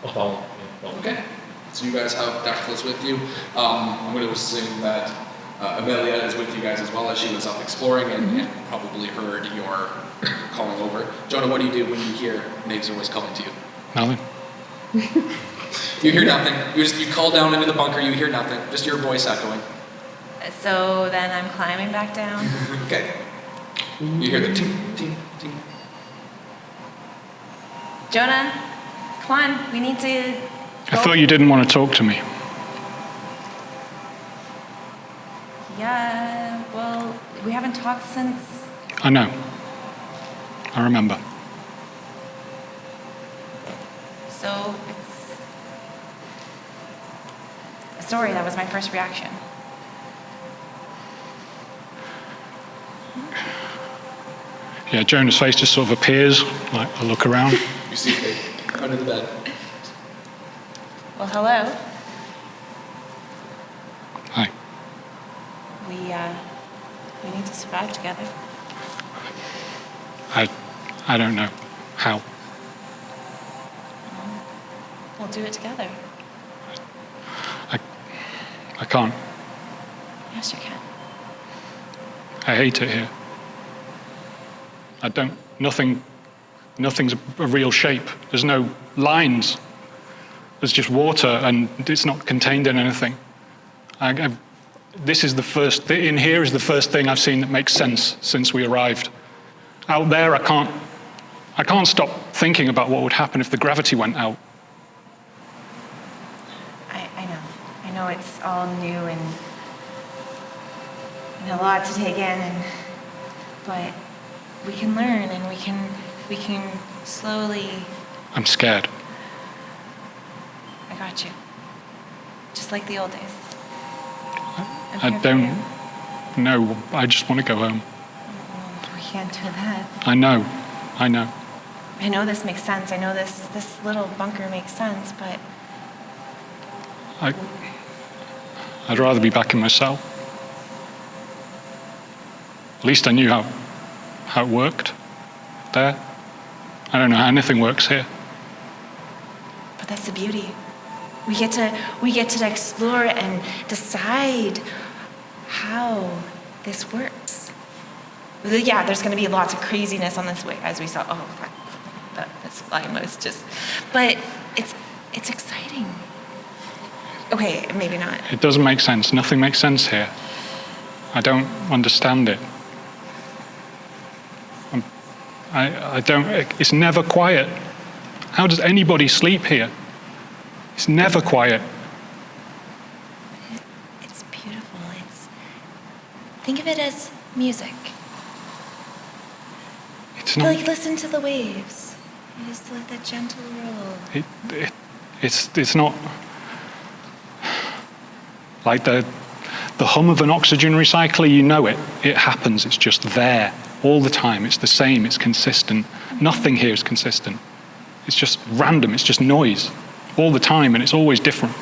I'll follow. Yeah, follow. Okay. So you guys have Dactyls with you. I'm going to assume that Amelia is with you guys as well, as she was up exploring and probably heard your calling over. Jonah, what do you do when you hear Maeve's voice calling to you? Nothing. You hear nothing. You call down into the bunker, you hear nothing. Just your voice echoing. So then I'm climbing back down. Okay. You hear the ting, ting, ting. Jonah, come on, we need to. I thought you didn't want to talk to me. Yeah, well, we haven't talked since. I know. I remember. So it's. Sorry, that was my first reaction. Yeah, Jonah's face just sort of appears. Like, I look around. You see it under the bed. Well, hello. Hi. We need to survive together. I don't know how. We'll do it together. I can't. Yes, you can. I hate it here. I don't. Nothing's a real shape. There's no lines. There's just water, and it's not contained in anything. This is the first. In here is the first thing I've seen that makes sense since we arrived. Out there, I can't stop thinking about what would happen if the gravity went out. it's all new and a lot to take in, but we can learn and we can slowly. I'm scared. I got you. Just like the old days. I don't know. I just want to go home. We can't do that. I know. I know this makes sense. I know this little bunker makes sense, but I'd rather be back in my cell. At least I knew how it worked there. I don't know how anything works here. but that's the beauty. We get to explore and decide how this works. Yeah, there's going to be lots of craziness on this way, as we saw. Oh, that's slime was just, but it's exciting. Okay, maybe not. It doesn't make sense. Nothing makes sense here. I don't understand it. I don't. It's never quiet. How does anybody sleep here? It's never quiet. It's beautiful. Think of it as music. It's not. Like listen to the waves. Just like that gentle roll. It's not like the hum of an oxygen recycler. You know it. It happens. It's just there all the time. It's the same. It's consistent. Nothing here is consistent. It's just random. It's just noise all the time, and it's always different.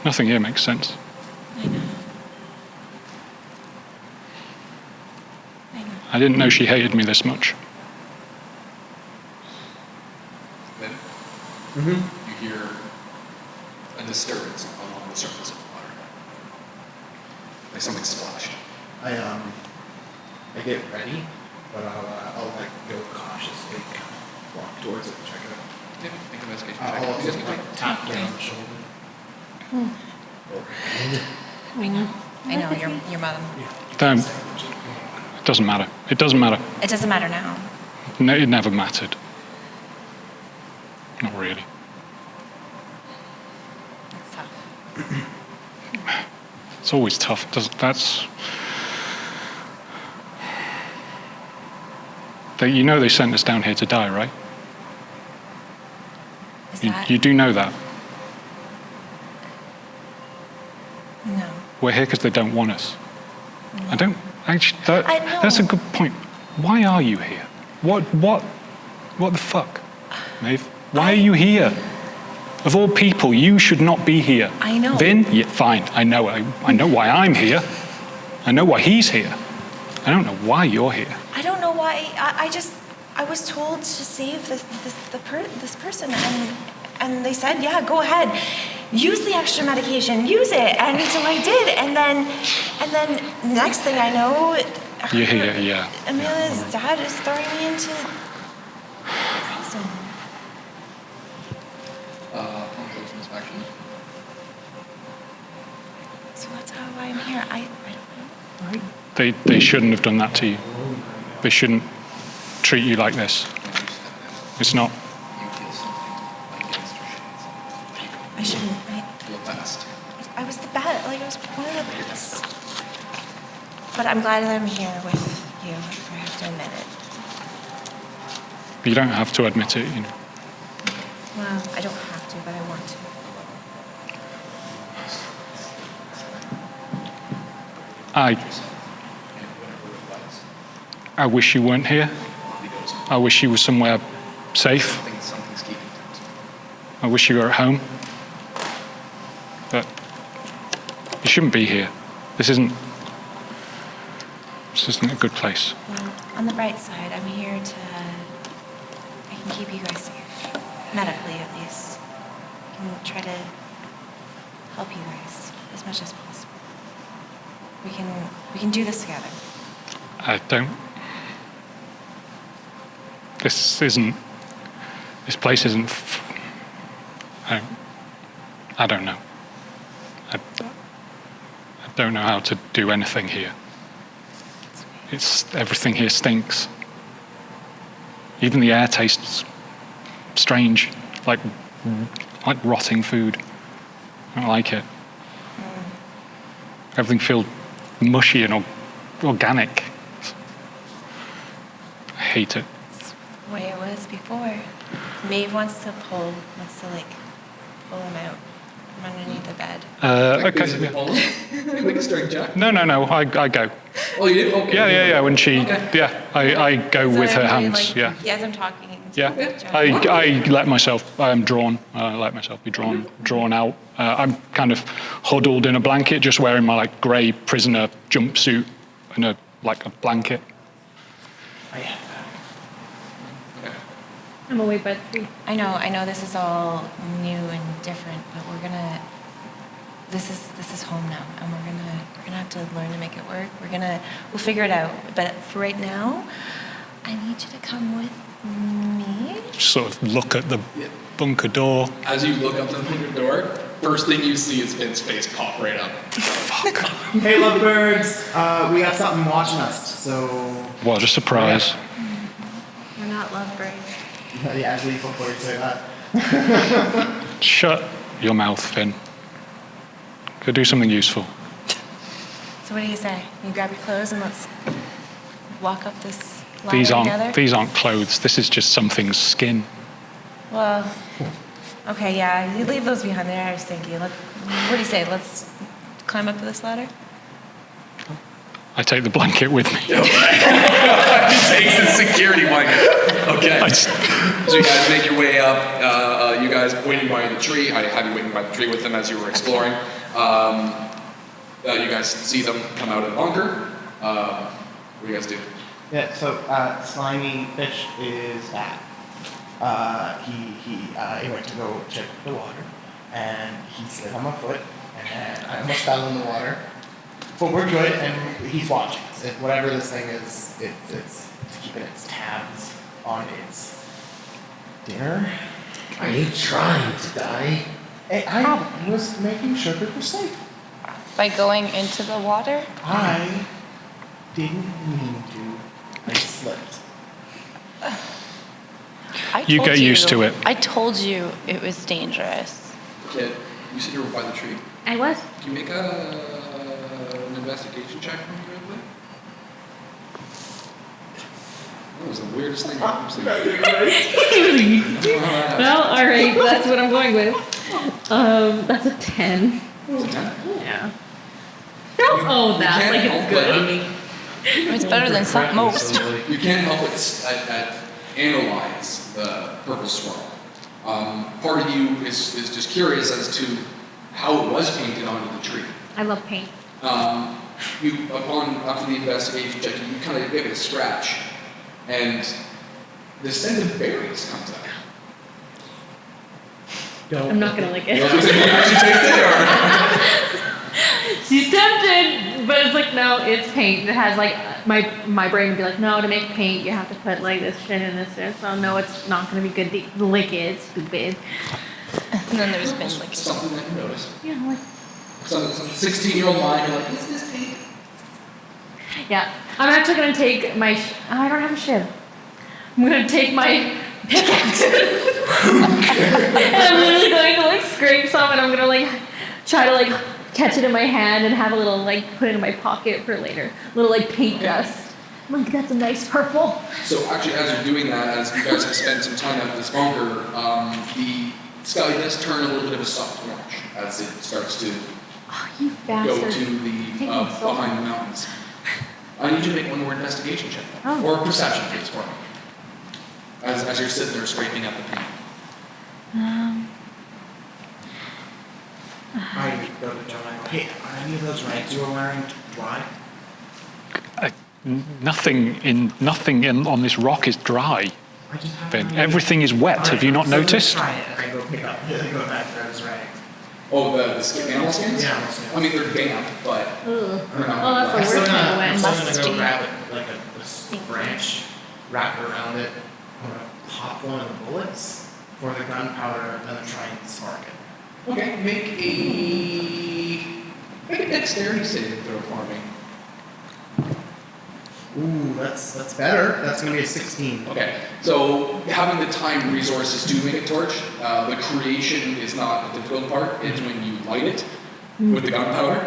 Nothing here makes sense. I know. I didn't know she hated me this much. Then you hear a disturbance along the surface of the water. Like something splashed. I get ready, but I'll like go cautiously, kind of walk towards it and check it out. Yeah, make an investigation check. I'll You also guys can like check. tap down on the shoulder. I know your mother. Don't. It doesn't matter. It doesn't matter. It doesn't matter now. No, it never mattered. Not really. It's tough. It's always tough. You know they sent us down here to die, right? Is that? You do know that. No. We're here because they don't want us. No. I don't actually. I know. That's a good point. Why are you here? What the fuck, Maeve? Why are you here? Of all people, you should not be here. I know. Vin, yeah, fine. I know why I'm here. I know why he's here. I don't know why you're here. I don't know why. I was told to save this person, and they said, yeah, go ahead, use the extra medication, use it, and so I did, and then next thing I know, You're here, yeah. Amelia's dad is throwing me into prison. Upon close inspection. So that's how I'm here. I don't know. They shouldn't have done that to you. They shouldn't treat you like this. It's not. You feel something like against your shades. I shouldn't. Feel fast. I was the best. Like I was one of the best. But I'm glad that I'm here with you. If I have to admit it. You don't have to admit it, you know. Well, I don't have to, but I want to. I wish you weren't here. I wish you were somewhere safe. Something's keeping things. I wish you were at home. But you shouldn't be here. This isn't a good place. Well, on the bright side, I'm here to. I can keep you guys safe, medically at least. I can try to help you guys as much as possible. We can do this together. I don't. This place isn't. I don't know. I don't know how to do anything here. Everything here stinks. Even the air tastes strange, like rotting food. I don't like it. Everything feels mushy and organic. I hate it. It's the way it was before. Maeve wants to pull him out from underneath the bed. Okay. Basically, Yeah. like a straight jack. No, I go. Oh, you did? Okay. Yeah. When she, Okay. I go So with her I'm doing, hands. like, Yeah. As I'm talking. Yeah, I let myself. I am drawn. I let myself be drawn out. I'm kind of huddled in a blanket, just wearing my like grey prisoner jumpsuit and a blanket. I have that. I'm away by the tree. I know this is all new and different, but this is home now, and we're gonna have to learn to make it work. We'll figure it out. But for right now, I need you to come with me. Just sort of look at the bunker door. As you look up the bunker door, first thing you see is Vince's face pop right up. Fuck. Hey, lovebirds, we got something watching us, so... What a surprise. We're not lovebirds. Yeah, leave before you say that. Shut your mouth, Finn. Go do something useful. So what do you say? You grab your clothes and let's walk up this ladder together? These aren't clothes. This is just something's skin. Well, okay, yeah, you leave those behind there. I was thinking, what do you say? Let's climb up this ladder? I take the blanket with me. He takes his security blanket. Okay. So you guys make your way up. You guys waiting by the tree. I have you waiting by the tree with them as you were exploring. You guys see them come out of the bunker. What do you guys do? Yeah, so Slimy Fish is back. He went to go check the water, and he slid on my foot, and I almost fell in the water. But we're good, and he's watching us. Whatever this thing is, it's keeping its tabs on its dinner. Are you trying to die? I was making sure that we're safe. By going into the water? I didn't mean to. I slipped. You get used to it. I told you it was dangerous. Kid, you said you were by the tree. I was. Can you make an investigation check for me real quick? That was the weirdest thing I've ever seen. Well, all right, that's what I'm going with. That's a 10. It's a 10? Yeah. Don't own that can't like help it's good. It's better than most. You can't help but analyze the purple swirl. Part of you is just curious as to how it was painted onto the tree. I love paint. After the investigation check, you kind of give it a scratch, and the scent of berries comes out. I'm not gonna lick it. You actually taste it, or? She's tempted, but it's like, no, it's paint. It has like, my brain would be like, no, to make paint, you have to put like this shit in this shit. So no, it's not gonna be good to lick it, stupid. And then there's been like Something that you noticed. Yeah, like, Some 16-year-old mind, you're like, is this paint? yeah. I'm actually gonna take my, I don't have a shiv. I'm gonna take my pickaxe. And I'm literally going to like scrape some, and I'm gonna like, try to like catch it in my hand and have a little like, put it in my pocket for later. A little like paint dust. I'm like, that's a nice purple. So actually, as you're doing that, as you guys have spent some time at this bunker, the sky does turn a little bit of a soft orange as it starts to Oh, you go bastard. to the Taking so behind the mountains. I need you to make one more investigation check, Oh. or a perception please for me. As you're sitting there scraping up the paint. I go to Joe and I go, hey, are any of those rags you were wearing dry? Nothing on this rock is dry. I just have Finn. Everything is wet. Have you not noticed? Try it, and I go pick up. I go back to those rags. Oh, the animal skins? Yeah, animal skins. I mean, they're damp, but Ugh. they're not Oh, that's the wet. worst kind of I'm wet. still gonna Musty. go grab it, like a branch, wrap it around it. I'm gonna pop one of the bullets for the gunpowder, and then try and spark it. Okay, make a dexterity saving throw for me. Ooh, that's better. That's gonna be a 16. Okay, so having the time resources to make a torch, the creation is not the difficult part. It's when you light it with the gunpowder.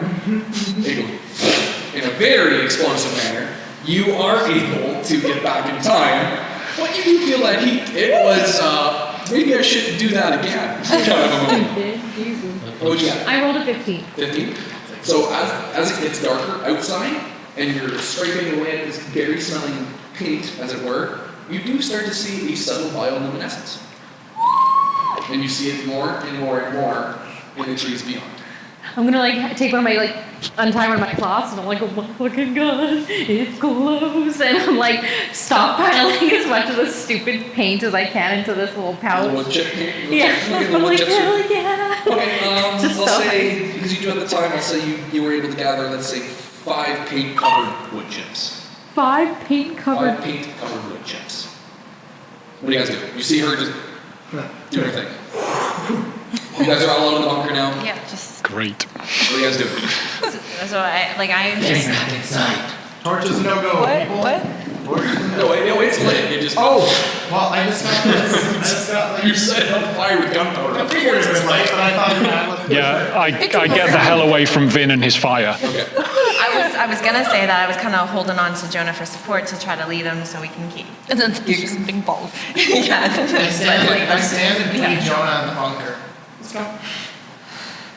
In a very explosive manner, you are able to get back in time, but you do feel that heat. It was, maybe I shouldn't do that again. Kind of a moment. What'd you got? I rolled a 15. 15. So as it gets darker outside, and you're scraping away at this berry smelling paint, as it were, you do start to see a subtle bioluminescence. And you see it more and more and more in the trees beyond. I'm gonna like take one of my like untie one of my cloths and I'm like, oh my fucking god, it's close, and I'm like stockpiling as much of this stupid paint as I can into this little pouch. Wood chip paint? Yeah, I'm like, hell yeah. Okay, Just I'll so say, because you do at the time, I'll say you were able to gather, let's say, 5 paint-covered wood chips. 5 paint covered. 5 paint-covered wood chips. What do you guys do? You see her just do her thing. You guys are all out of the bunker now? Yeah, just. Great. What do you guys do? So I'm Get just. back inside. Torches no go, people. No, it's lit. You just. Oh, well, I just got this. You set it on fire with gunpowder. I figured it was light, but I thought you had. Yeah, I get the hell away from Vin and his fire. Okay. I was gonna say that I was kind of holding on to Jonah for support to try to lead him so we can keep. And then you're just big balls. Yeah. I stand and lead Jonah in the bunker. Let's go.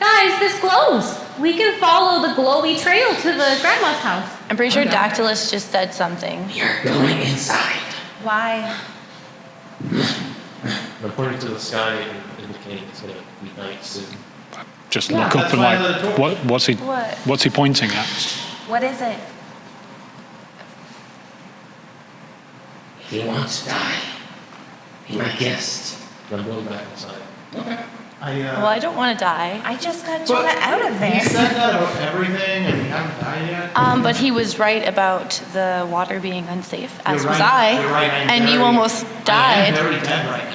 Guys, this glows. We can follow the glowy trail to the grandma's house. I'm pretty sure Dactylus just said something. You're going inside. Why? I'm pointing to the sky and indicating it's gonna be night soon. Just Yeah, look up that's and why like, the door- What? what's he pointing at? What is it? He wants to die. Be my guest. I'm going back inside. Okay. Well, I don't want to die. I just got Jonah out of He there. said that about everything, and we haven't died yet. But he was right about the water being unsafe, as You're was right, I. you're right, I'm And you very- almost I am died. very dead right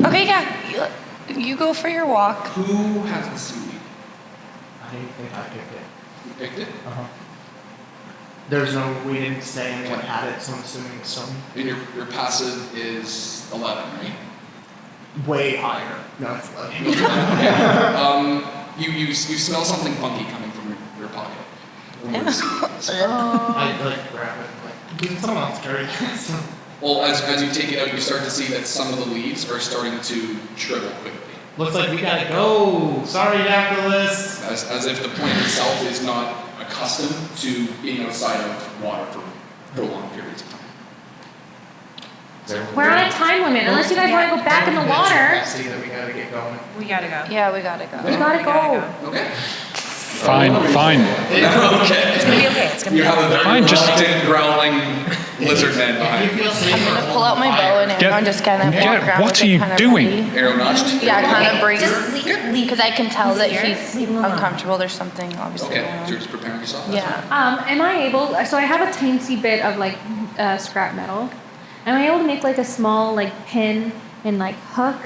now. Okay, yeah. You go for your walk. Who has the seaweed? I think I picked it. You picked it? Uh-huh. There's no, we didn't say anyone had it, so I'm assuming it's some And your passive is 11, right? way higher. No, it's 11. You smell something funky coming from your pocket. Where the seaweed is. I like grab it, like, dude, someone else carry this. Well, as you take it out, you start to see that some of the leaves are starting to shrivel quickly. Looks like we gotta go. Sorry, Dactylus. As if the plant itself is not accustomed to being outside of water for prolonged periods of time. We're on a time limit. Unless you guys want to go back in the water. See that we gotta get going. We gotta go. Yeah, we gotta go. We gotta go. Okay. Fine. Okay. It's gonna be okay. It's gonna You be have a okay. very Fine, just- reluctant, growling lizard man If behind you you. feel safe, I'm gonna pull out my bow and arrow and just kind of walk around what with are it you kind of doing? ready. Arrow notched? Yeah, kind of bring Just leave. because I can tell that Here, he's leave him alone. uncomfortable. There's something obviously Okay, going so on. you're just preparing yourself? That's Yeah. fine. Am I able? So I have a teensy bit of like scrap metal. Am I able to make like a small like pin and like hook?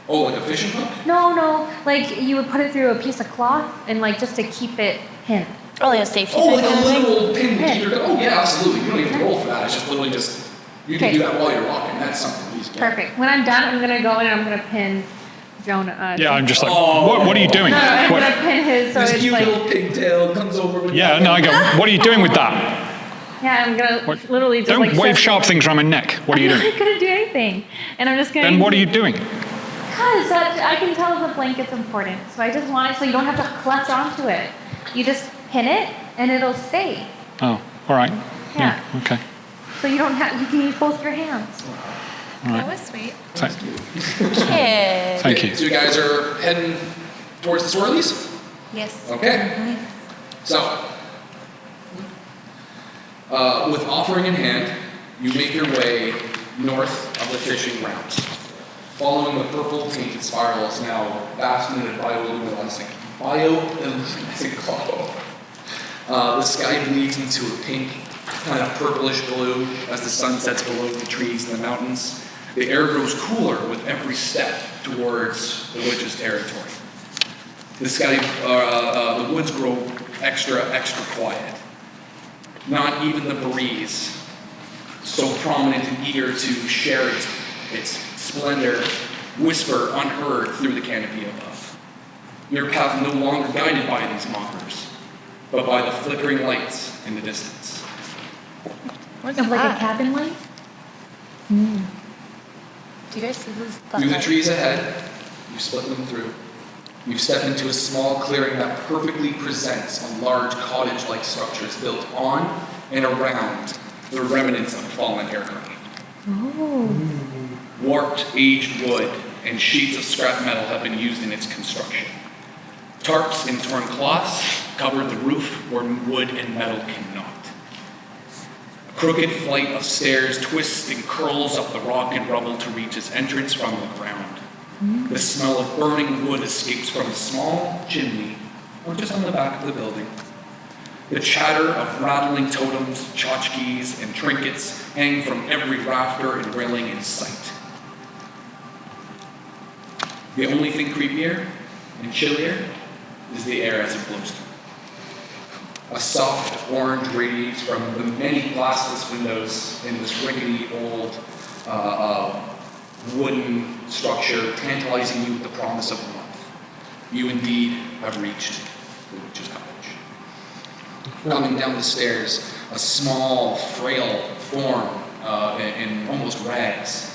Oh, like a fishing hook? No. Like you would put it through a piece of cloth and like just to keep it pinned. Probably a safety Oh, thing. like a kind of thing. little pin to Pin. keep your... Oh, yeah, absolutely. You don't even roll for that. It's just literally just... You can Okay. do that while you're walking. That's something easy. Perfect. When I'm done, I'm gonna go in and I'm gonna pin Jonah. Yeah, I'm just like, Oh. what are you doing? No, I'm What- gonna pin his so This it's cute like. little pigtail comes over with Yeah, no, I go, what are you doing with that? Yeah, I'm gonna What? literally just Don't like. wave circle. sharp things around my neck. What are you I'm doing? not gonna do anything, and I'm just gonna. Then what are you doing? Because I can tell the blanket's important, so I just want it so you don't have to clutch onto it. You just pin it, and it'll stay. Oh, all right. Yeah. Okay. So you don't have. You can use both your hands. That was sweet. Kid. Thank you. So you guys are heading towards the swirlies? Yes. Okay. So, with offering in hand, you make your way north of the fishing grounds. Following the purple painted spirals now basking in a bioluminescent glow. The sky bleeds into a pink, kind of purplish blue as the sun sets below the trees and the mountains. The air grows cooler with every step towards the witch's territory. The sky, the woods grow extra quiet. Not even the breeze, so prominent and eager to share its splendor, whisper unheard through the canopy above. Your path no longer guided by these mockers, but by the flickering lights in the distance. What's Of like that? a cabin light? Do you guys see who's that? Through the trees ahead, you split them through. You step into a small clearing that perfectly presents a large cottage-like structures built on and around the remnants of a fallen aircraft. Warped, aged wood and sheets of scrap metal have been used in its construction. Tarps and torn cloths cover the roof where wood and metal cannot. A crooked flight of stairs twists and curls up the rock and rubble to reach its entrance from the ground. The smell of burning wood escapes from a small chimney or just on the back of the building. The chatter of rattling totems, tchotchkes, and trinkets hang from every rafter and railing in sight. The only thing creepier and chillier is the air as it blows through. A soft orange radiates from the many glassless windows in this rickety old wooden structure, tantalizing you with the promise of warmth. You indeed have reached the witch's cottage. Coming down the stairs, a small, frail form in almost rags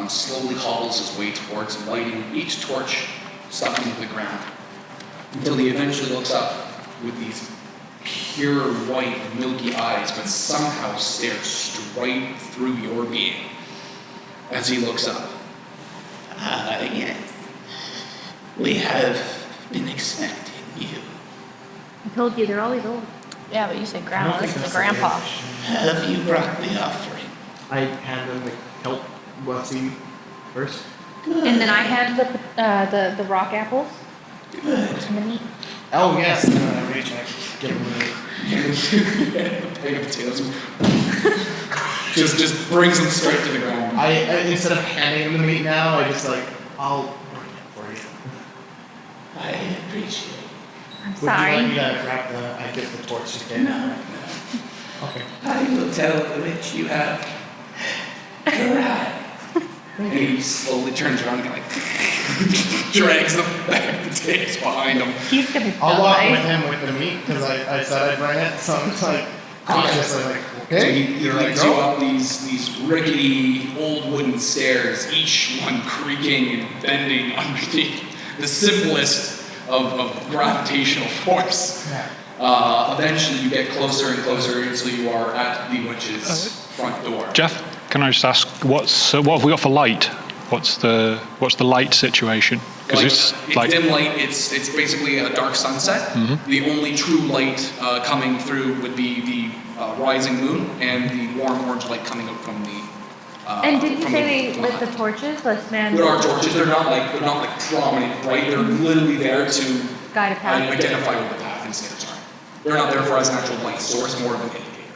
slowly hobbles his way towards lighting each torch stuck into the ground, until he eventually looks up with these pure white, milky eyes, but somehow stares straight through your being. As he looks up, Yes. We have been expecting you. I told you, they're always old. Yeah, but you said I grandma. don't This think is the that's the grandpa. Have you brought the offering? I hand them the kelp blessing first. And then I had the rock apples. And the meat. Oh yes. And then I reach and I give them the bag of potatoes, just brings them straight to the ground. I instead of handing them the meat now, I just like, I'll bring it for you. I appreciate it. I'm Would you like sorry. me to grab I give the torch to Ken? No. Okay. I will tell the witch you have arrived. And he slowly turns around and like drags the bag of potatoes behind him. He's gonna I'll walk with die. him with the meat because I said I'd bring it. So I'm just like, consciously like, So okay. he leads you up these rickety old wooden stairs, each one creaking and bending underneath the simplest of gravitational force. Yeah. Eventually you get closer and closer until you are at the witch's front door. Jeff, can I just ask, what have we got for light? What's the light situation? Because it's like dim light. It's basically a dark sunset. The only true light coming through would be the rising moon and the warm orange light coming out from the. And did you from say they lit the behind. torches? Let's man. There are torches. They're not like prominent, right? They're literally there to Guide a path. identify what the path and stairs are. They're not there for as an actual light source, more of an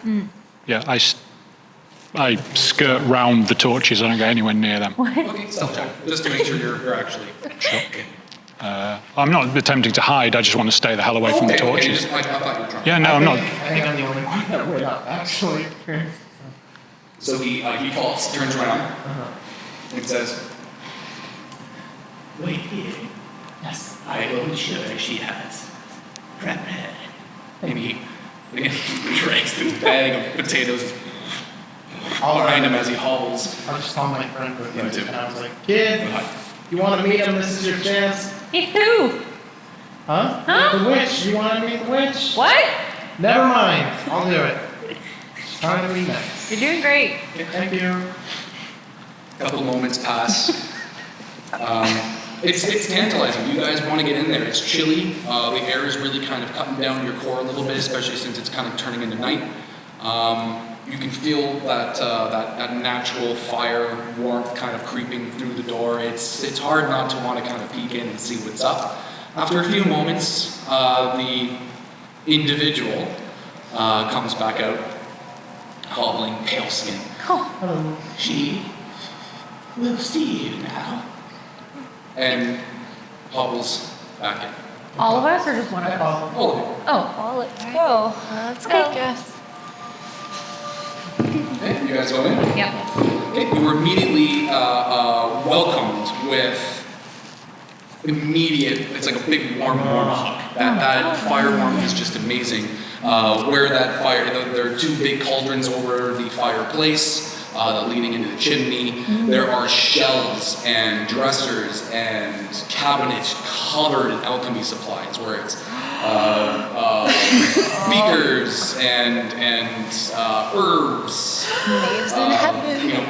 indicator. yeah, I skirt round the torches. I don't go anywhere near them. Okay, stealth check, just to make sure you're actually. Okay. I'm not attempting to hide. I just want to stay the hell away from the Okay, torches. I thought you were trying. Yeah, no, I'm not. I think I'm the only one that went up, actually. So he halts, turns around, and says, Wait here. Yes. I will ensure she has prepared. and he again drags this bag of potatoes I'll behind him as he hobbles. I just called my friend quickly Into- and I was like, kid, you want to meet him? This is your chance. Who? Huh? Huh? The witch. You want to meet the witch? What? Never mind. I'll do it. Just trying to be nice. You're doing great. Thank you. A couple moments pass. It's tantalizing. You guys want to get in there. It's chilly. The air is really kind of cutting down your core a little bit, especially since it's kind of turning into night. You can feel that natural fire warmth kind of creeping through the door. It's hard not to want to kind of peek in and see what's up. After a few moments, the individual comes back out, hobbling, pale skin. Hello. She will see you now. And hobbles back in. All of us or just one of us? All of you. Oh. Well, let's go. Let's go. I guess. Okay, you guys go in? Yep. Okay, you were immediately welcomed with it's like a big warm hug. That fire warmth is just amazing. Where that fire, there are two big cauldrons over the fireplace. Leading into the chimney. There are shelves and dressers and cabinets covered in alchemy supplies, where it's beakers and herbs,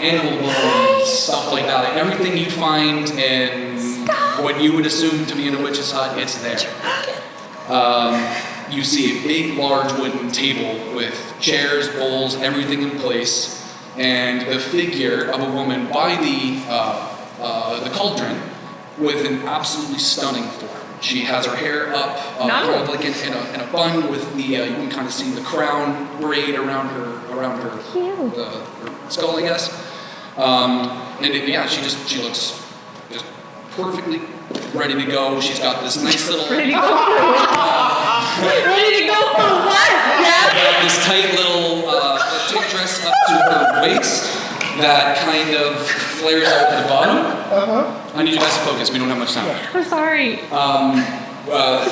animal bones, stuff like that. Like everything you'd find in what you would assume to be in a witch's hut, it's there. You see a big, large wooden table with chairs, bowls, everything in place. And the figure of a woman by the cauldron with an absolutely stunning form. She has her hair up, kind of like in a bun with the, you can kind of see the crown braid around her skull, I guess. She looks just perfectly ready to go. She's got this nice little... Ready to go for what? Yeah. This tight little tight dress up to her waist that kind of flares out at the bottom. I need you guys to focus. We don't have much time. I'm sorry.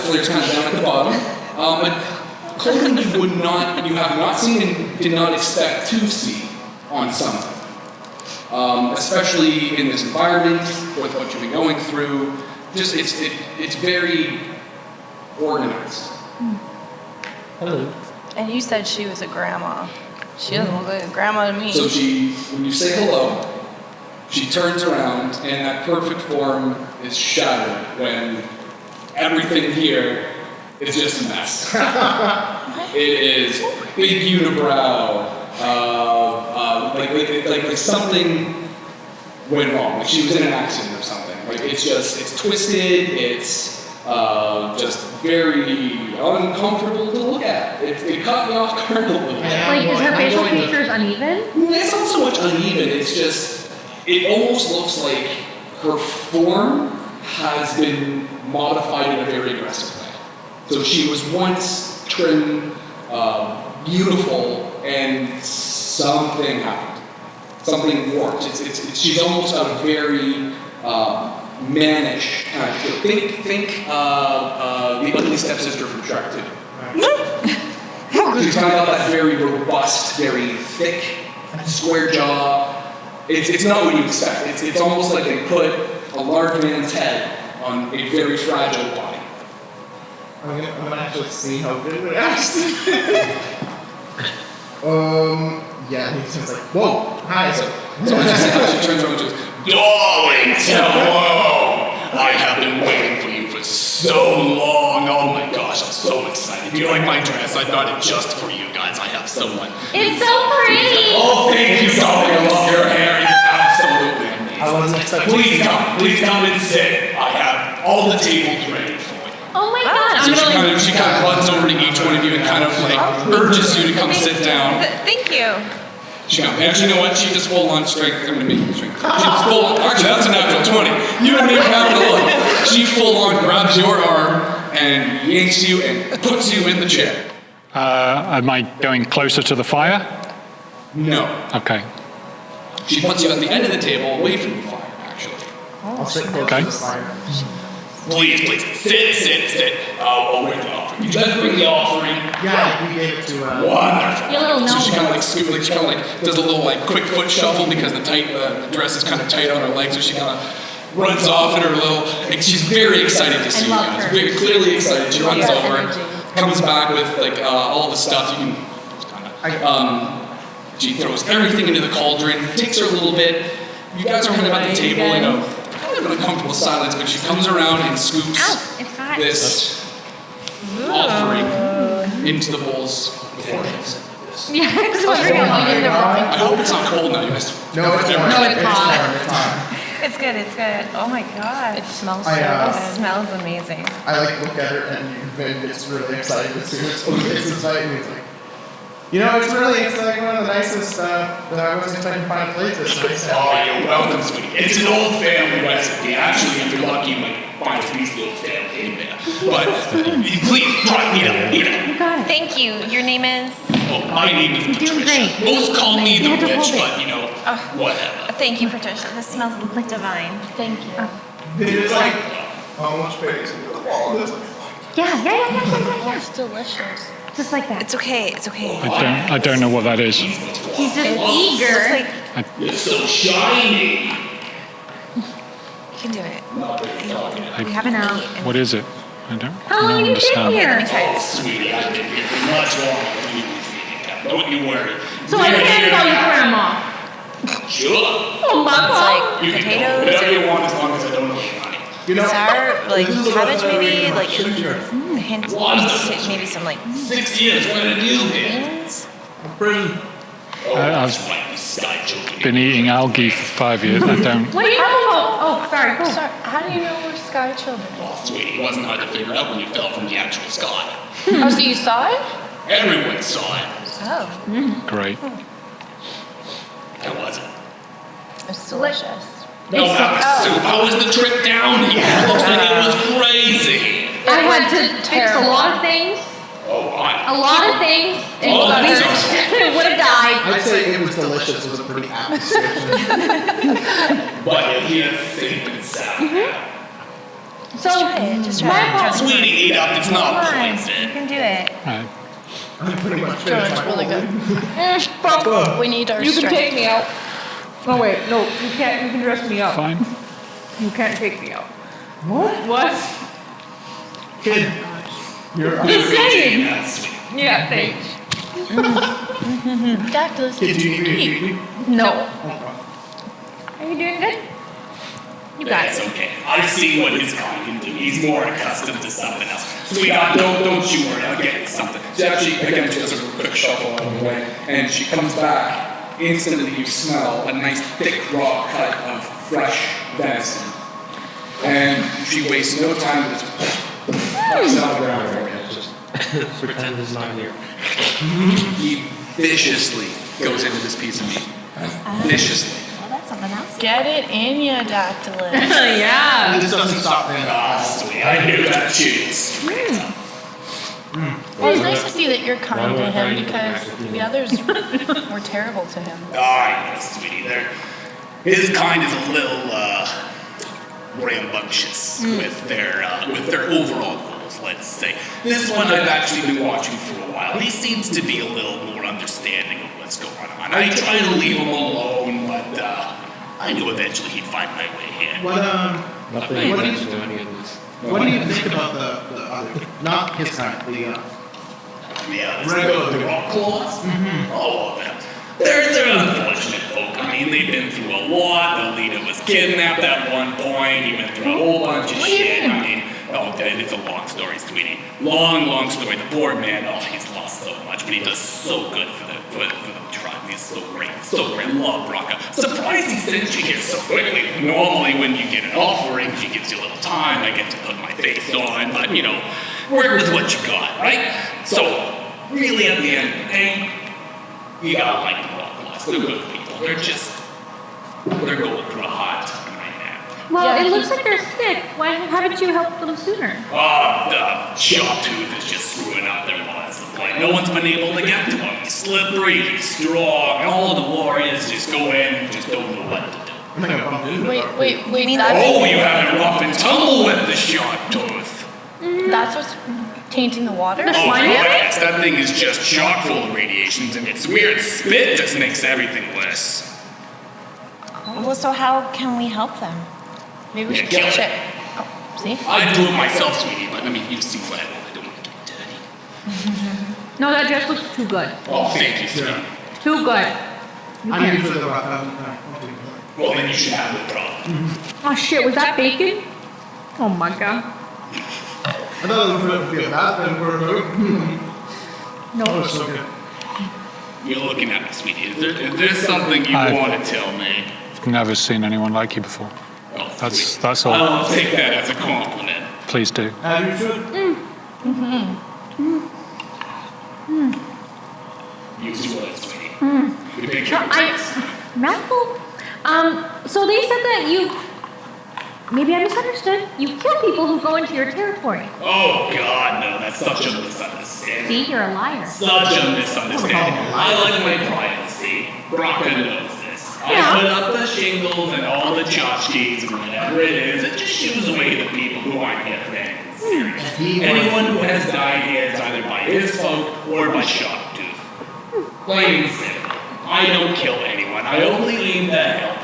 Flares kind of down at the bottom. But clothing you have not seen and did not expect to see on something. Especially in this environment with what you've been going through. Just it's very organized. Hello. And you said she was a grandma. She doesn't look like a grandma to me. So when you say hello, she turns around and that perfect form is shattered when everything here is just a mess. It is big unibrow, like something went wrong. Like she was in an accident or something. Like it's twisted. It's just very uncomfortable to look at. It caught me off guard a little bit. Like, is her facial features uneven? It's not so much uneven. It's just it almost looks like her form has been modified in a very aggressive way. So she was once trim, beautiful, and something happened. Something warped. She's almost a very mannish kind of feel. Think the ugly stepsister from Shrek 2. She's kind of got that very robust, very thick, square jaw. It's not what you expect. It's almost like they put a large man's head on a very fragile body. I'm gonna actually see how good it acts. Yeah, he's just like, whoa, hi. So she turns around and goes, "Darlington, I have been waiting for you for so long. Oh my gosh, I'm so excited. Do you like my dress? I got it just for you guys. I have someone. It's so pretty. Oh, thank you, darling. I love your hair. It's absolutely amazing. I wasn't expecting. Please come and sit. I have all the tables ready for you." Oh my god. So she kind of runs over to each one of you and kind of like urges you to come sit down. Thank you. She goes, actually, you know what? She just full on strength. I'm going to make you strength. She just full on. Actually, that's a natural 20. You don't even have to look. She full on grabs your arm and yanks you and puts you in the chair. Am I going closer to the fire? No. Okay. She puts you at the end of the table, away from the fire, actually. I'll sit close Okay. to the fire. Please. Sit. I'll bring the offering. You guys bring the offering. Yeah, we gave it to, Wonderful. Your little So she gnome. kind of like she kind of like does a little like quick foot shuffle because the dress is kind of tight on her legs, so she kind of runs off in her little. Like, she's very excited to see you love guys. her. Very clearly excited. She runs Yeah, over, energy. comes back with like all the stuff you can. She throws everything into the cauldron. Takes her a little bit. You guys are kind of at the table in a kind of an uncomfortable silence, but she comes around and scoops Ow, it's hot. this offering into the bowls before you. Yeah, I was wondering how long you're I hope it's not cold now. You guys. No, it's warm. No, it's hot. It's hot. It's good. Oh my god. It smells so I, good. It smells amazing. I like look at her and Vin gets really excited as soon as he gets inside and he's like, it's like one of the nicest that I wasn't expecting to find a place this nice. Oh, you're welcome, sweetie. It's an old family recipe. Actually, if you're lucky, you might find a piece of the old family in there. But please, try it. Eat it. You got it. Thank you. Your name is? Oh, my name is You're doing Patricia. great. Most call me the You had to witch, hold it. but you know, whatever. Thank you, Patricia. This smells divine. Thank you. There's like how much space in the wall? There's like, Yeah. It's delicious. Just like that. It's okay. It's okay. I don't know what that is. He's just It eager. looks like It's so shiny. you can do it. I- We haven't No. eaten. What is it? I don't How long have you been understand. here? Let me try this. Sweetie, I've been here for much longer than you usually. Don't you worry. So I can call you grandma. Sure. Oh, Mama. It's like You can call me potatoes whatever and you want as long as I don't know your money. you know, sour, like this is a cabbage lot maybe, better like than sugar. hints, maybe some like 6 years, what did you get? beans. Prison. Oh, I've that's right, you sky joking. been eating algae for 5 years. I don't. What do you know? Oh, sorry. Go. Sorry, how do you know we're sky children? Oh, sweetie, it wasn't hard to figure out when you fell from the actual sky. Oh, so you saw it? Everyone saw it. Oh, Great. How was it? It's delicious. No, that was soup. How was the trip down here? Looks like it was crazy. I had to fix a terrible. lot of things. Oh, A lot of things. And Oh, that we sounds- would have died. I'd say it was delicious. It was a pretty apt description. but you're here safe and sound. So, try it. Just try my it. apologies. Sweetie, eat up. It's not Come on, you poison. can do it. Right. I'm pretty much Joe, finished it's my really whole good. thing. We need our You can strength. take me out. Oh wait, no, you can't. You can dress me up. Fine. You can't take me out. What? What? Kid, you're Just saying. That's sweet. Yeah, thanks. Dactylus, Kid, did do you you need eat? me? No. Are you doing good? You got That's it. okay. I've seen what his kind can do. He's more accustomed to something else. Sweetheart, don't you worry. I'll get you something. She actually, again, she does a quick shuffle out of the way, and she comes back. Instantly, you smell a nice, thick, raw cut of fresh venison. And she wastes no time with this. Puts it on the ground for you. Just Pretend it's not here. he viciously goes into this piece of meat. Viciously. Well, that's something else. Get it in ya, Dactylus. Yeah. This doesn't stop then. Ah, sweet. I hear that cheese. Well, it's nice to see that you're kind to him because the others were terrible to him. Ah, yes, sweetie. His kind is a little rambunctious with their overall goals. Let's say this one I've actually been watching for a while. He seems to be a little more understanding of what's going on. I try to leave him alone, but I knew eventually he'd find my way in. What Nothing What do you- against any of this. what do you think about the other? Not his kind. The Yeah, Regular. the rock claws. All of them. They're unfortunate folk. I mean, they've been through a lot. The leader was kidnapped at one point. He went through a whole bunch of shit. I mean, it's a long story, sweetie. Long story. The poor man, he's lost so much, but he does so good for the tribe. He's so great. Love Rocca. Surprised he sent you here so quickly. Normally, when you get an offering, she gives you a little time. I get to put my face on, but work with what you got, right? So, really, at the end of the day, you gotta like the rock claws. They're good people. They're going through a hard time right now. Well, Yeah, it looks like they're sick. Why haven't you helped them sooner? The sharp tooth is just screwing up their water supply. No one's been able to get to him. He's slippery, he's strong. All of the warriors just go in and just don't know what to do. I'm gonna bump into Wait, Oh, you have it rough and tumble with the sharp tooth. that's what's tainting the water? Oh, yes, that thing is just chock full of radiations, and its weird spit just makes everything worse. Well, so how can we help them? Maybe we should kill catch it. it. Oh, see? I'd do it myself, sweetie, but I mean, you've seen what I do. I don't want to get dirty. No, that dress looks too good. Oh, thank you, sweetie. Too good. You I'm can't. usually the rock. Well, then you should have no problem. Oh shit, was that bacon? Oh my god. I thought it would be a bad thing for food. No. Oh, it's so good. You're looking at me, sweetie. Is there something you I've- want to tell me? I've never seen anyone like you before. Oh, That's all. I'll take that as a compliment. Please do. You should. Use your words, sweetie. You big hypocrites. Mouthful. So they said that Maybe I misunderstood. You kill people who go into your territory. Oh God, no, that's such a misunderstanding. See, you're a liar. Such a misunderstanding. I like my privacy. Bronca knows this. Yeah. I put up the shingles and all the tchotchkes and whatever it is. It just shoos away the people who aren't here for anything serious. Anyone who has died here is either by his folk or by shark tooth. Plain and simple. I don't kill anyone. I only aim to help.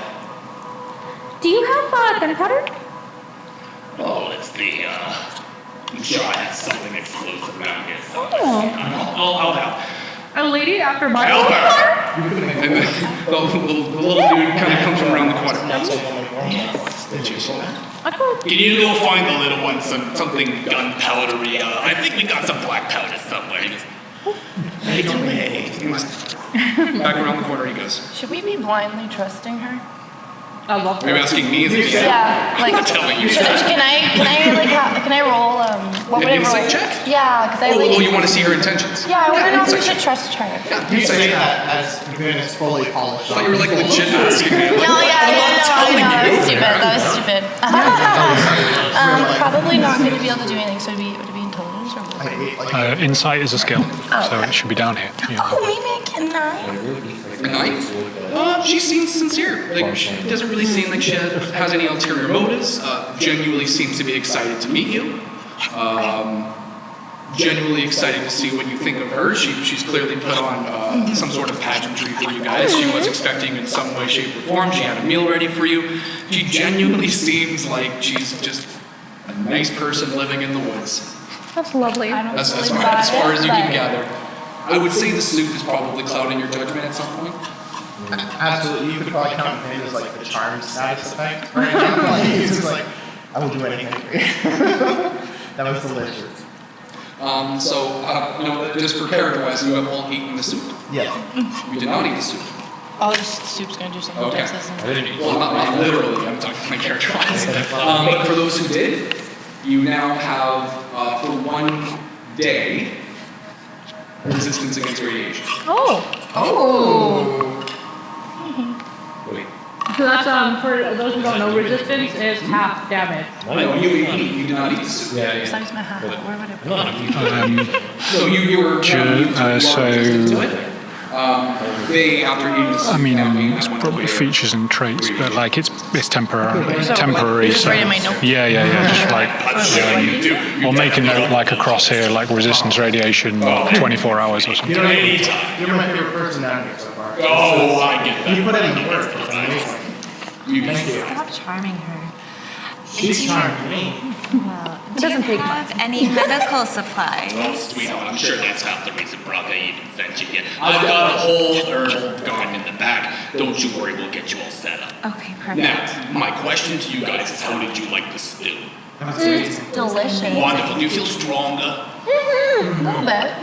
Do you have gunpowder? Oh, let's see. I'm sure I have something exclusive around here. So I'll help. A lady after my Help own her! heart? And then the little dude kind of comes from around the corner. Can you go find the little one something gunpowdery? I think we got some black powder somewhere. He goes, right away. Back around the corner he goes. Should we be blindly trusting her? I love Are you asking me as a Yeah, like, I'm telling you. can I roll, what would I An roll? insight check? Yeah, because I Oh, like. well, you want to see her intentions? Yeah, I want to know if we insight should check. trust her. You say that as you're going to fully polish. I thought you were like legit asking me. No, yeah, I'm not telling that you. was stupid. That was stupid. Probably not going to be able to do anything. So would it be intelligence or what? Insight is a skill, so it should be down here. Yeah. Oh, maybe I can not. A knight? She seems sincere. Like, she doesn't really seem like she has any ulterior motives. Genuinely seems to be excited to meet you. Genuinely excited to see what you think of her. She's clearly put on some sort of pageantry for you guys. She was expecting in some way, shape, or form. She had a meal ready for you. She genuinely seems like she's just a nice person living in the woods. That's lovely. That's as far as you can gather. I would say the suit is probably clouding your judgment at some point. Absolutely, you could probably count him as like the charm status effect right now. Like, he's just like, I will do anything for you. That was delicious. Just for character-wise, you have all eaten the soup. Yeah. We did not eat the soup. Oh, the soup's going to do something Okay. to us, isn't it? I didn't eat Well, not literally, I'm talking my character-wise. But for those who did, you now have, for 1 day, resistance against radiation. Wait. So that's, for those who don't know, resistance is half damage. No, you did not eat the soup. Yeah, Besides my hat, where would it be? So you were resistant to it. They, after eating the soup, I mean, now being it's one probably of the features and traits, but like it's temporary. Temporary. Just So write in my notes. yeah. Just like or make a note like across here, like resistance radiation, 24 hours or something. You're my favorite person down here so far. Oh, I get that. You put in the work. It's amazing. Thank you. Stop charming her. She's charming me. Well, It doesn't take have any medical supplies? Oh, sweetheart, I'm sure that's half the reason Bronca even sent you here. I've got a whole herbal garden in the back. Don't you worry, we'll get you all set up. Okay, perfect. Now, my question to you guys is how did you like the stew? That was amazing. Delicious. Wonderful. Do you feel stronger? A little bit.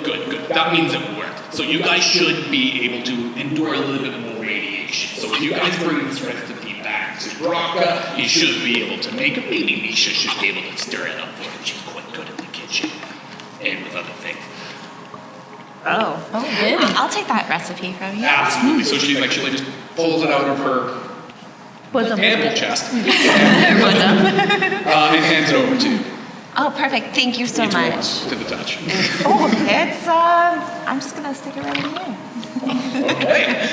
Good. That means it worked. So you guys should be able to endure a little bit more radiation. So if you guys bring this recipe back to Bronca, you should be able to make it. Maybe Nisha should be able to stir it up for you. She's quite good at the kitchen. And with other things. Oh, good. I'll take that recipe from you. Absolutely. So she actually just pulls it out of her Bosom. ample chest and Bosom. hands it over to you. Oh, perfect. Thank you so much. To the touch. Oh, it's, I'm just gonna stick it right in here. Okay.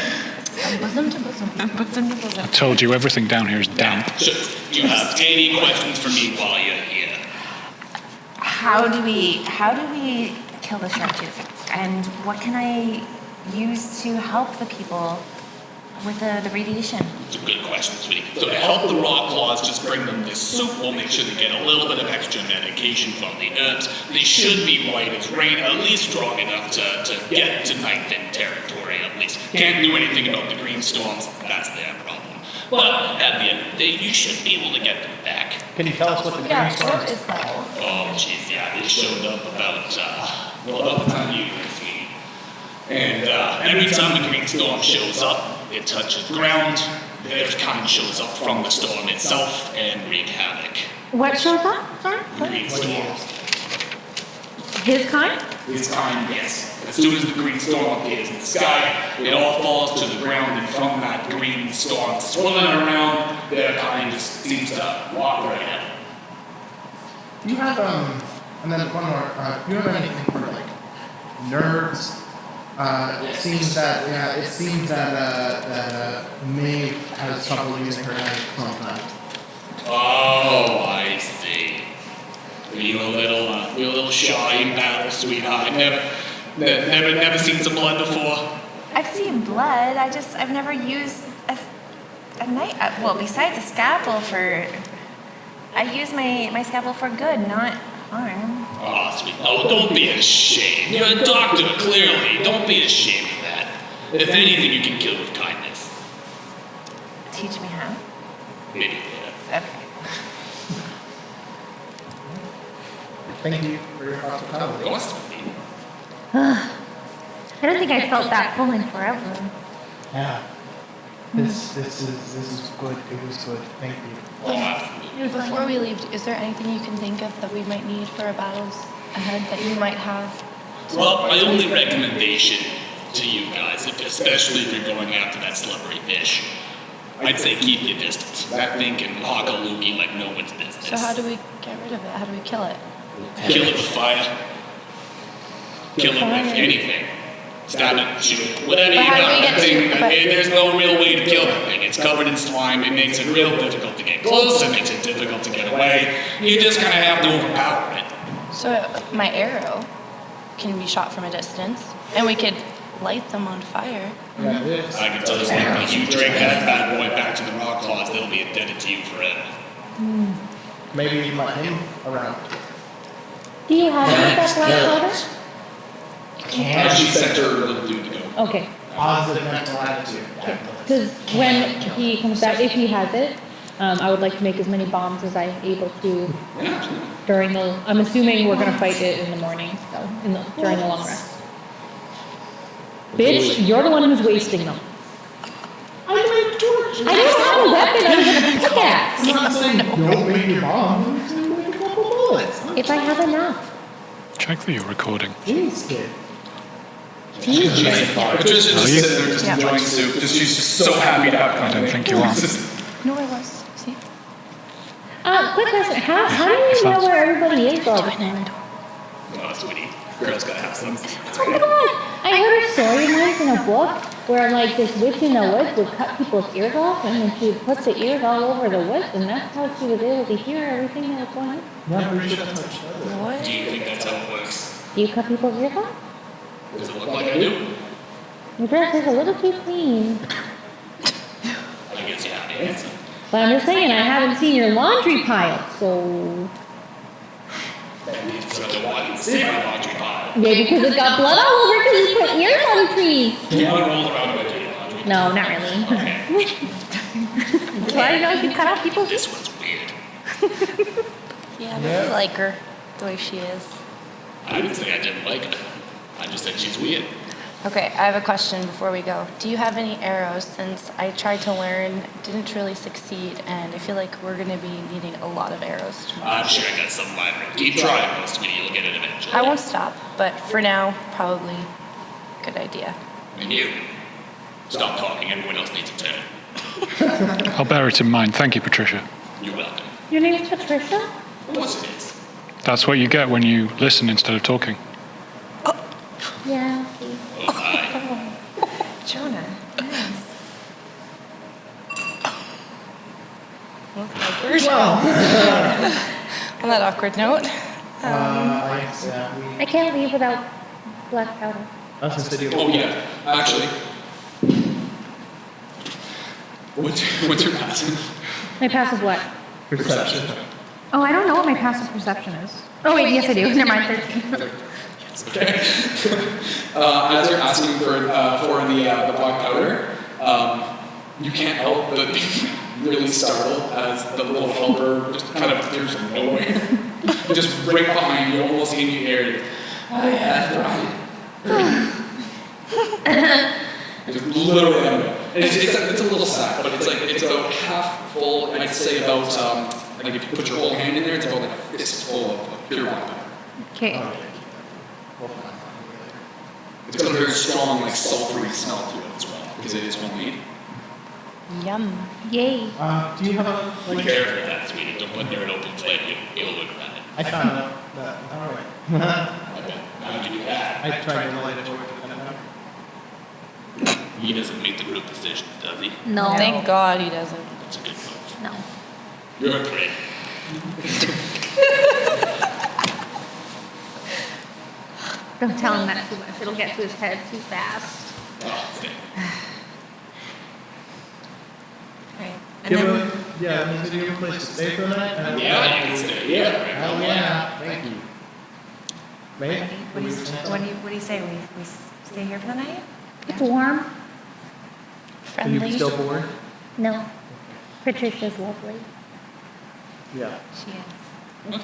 Bosom to bosom. Bosom to bosom. I told you everything down here is damp. So, do you have any questions for me while you're here? How do we kill the shark tooth? And what can I use to help the people with the radiation? It's a good question, sweetie. So to help the raw claws, just bring them this soup. We'll make sure they get a little bit of extra medication from the herbs. They should be white as rain, at least strong enough to get to ninth in territory, at least. Can't do anything about the green storms. That's their problem. But at the end of the day, you should be able to get them back. Can you tell us what the Yeah, green storm what is? is that? Oh, jeez, yeah, they showed up about the time you were sweetie. And every time the green storm shows up, it touches ground, their kind shows up from the storm itself and wreak havoc. What shows up? Sorry? Green storm. His kind? This kind, yes. As soon as the green storm appears in the sky, it all falls to the ground, and from that green storm swirling around, their kind just seems to walk right out. Do you have and then one more. Do you have anything for like nerds? It seems that Maeve has trouble using her knife sometimes. Oh, I see. You're a little shy in battle, sweetheart. Never seen some blood before. I've seen blood. I've never used a knife. Well, besides a scalpel I use my scalpel for good, not harm. Oh, sweet. Oh, don't be ashamed. You're a doctor, clearly. Don't be ashamed of that. If anything, you can kill with kindness. Teach me how. Maybe later. Okay. Thank you for your hospitality. Go on, sweetie. I don't think I felt that full in forever. Yeah. This is good. It was good. Thank you. Oh, absolutely. Before we leave, is there anything you can think of that we might need for our battles ahead that you might have? Well, my only recommendation to you guys, especially if you're going after that slippery fish, I'd say keep your distance. That thing can hawk a loogie like no one's business. So how do we get rid of it? How do we kill it? Kill it with fire. Kill it with anything. Stab it, shoot it, whatever you But how do got. we get That thing, to- there's no real way to kill that thing. It's covered in slime. It makes it real difficult to get close. It makes it difficult to get away. You just kind of have to overpower it. So my arrow can be shot from a distance, and we could light them on fire. Yeah, it is. I can tell you something. If you drink that bad boy back to the rock claws, they'll be indebted to you forever. Maybe we can let him around. Do you have any of that black powder? And she sent her little dude to go. Okay. Positive mental attitude. Because when he comes back, if he has it, I would like to make as many bombs as I'm able to during the. I'm assuming we're gonna fight it in the morning, so during the long rest. Bitch, you're the one who's wasting them. I made torch. I don't have a weapon other than a pickaxe. I'm not saying don't make your bomb. I'm saying make a couple bullets. If I have enough. Check that you're recording. Jeez, kid. Patricia's just Are you? sitting there just enjoying soup. She's just so happy to have I company. don't think you are. No, I was. See? Quick question. How do you know where everybody is all the time? Oh, sweetie. Girl's gotta have some. Oh my god! I heard a story once in a book where like this witch in the woods would cut people's ears off, and then she would put the ears all over the woods, and that's how she was able to hear everything that was going on. Yeah, we should have touched that. What? Do you think that's how it works? Do you cut people's ears off? Does it look like I do? Your dress is a little too clean. I guess you have the answer. But I'm just saying, I haven't seen your laundry pile, so... So I want to see my laundry pile. Yeah, because it got blood all over because you put ears on the trees. You want to roll around my dirty laundry? No, not really. Okay. So I don't know if you cut off people's This one's weird. Yeah, I really like her the way she is. I didn't say I didn't like her. I just said she's weird. Okay, I have a question before we go. Do you have any arrows? Since I tried to learn, didn't really succeed, and I feel like we're going to be needing a lot of arrows tomorrow. I'm sure I got some library. Keep trying, though, sweetie. You'll get it eventually. I won't stop, but for now, probably good idea. And you. Stop talking. Everyone else needs a turn. I'll bear it in mind. Thank you, Patricia. You're welcome. Your name's Patricia? Of course it is. That's what you get when you listen instead of talking. Yeah. Oh, hi. Jonah, nice. Awkward. On that awkward note. I can't leave without black powder. Oh, yeah. Actually. What's your passive? My passive what? Perception. Oh, I don't know what my passive perception is. Oh wait, yes I do. Never mind, 13. Okay. As you're asking for the black powder, you can't help but be really startled as the little helper just kind of appears from nowhere, just right behind you, almost in your ear. Oh yeah, right. Just literally out of it. And it's a little sack, but it's about half full, and I'd say about I think if you put your whole hand in there, it's about like a fistful of pure black powder. Okay. We'll find something later. It's got a very strong, like sulfury smell to it as well, because it is homemade. Yum. Yay. Do you have a Be like? careful with that, sweetie. Don't put it near an open flame. You'll look bad. I found out that. All right. How would you do that? I tried to light a torch. He doesn't make the group decisions, does he? No. Thank God he doesn't. That's a good move. No. You're a prick. Don't tell him that too much. It'll get to his head too fast. Oh, thank Right. And Do you then, have a, yeah, do you have a place to stay for the night? Yeah, you can stay here. Hell yeah, thank you. Mate? what do you say? We stay here for the night? It's warm. Are Friendly. you still bored? No. Patricia's lovely. Yeah. She is.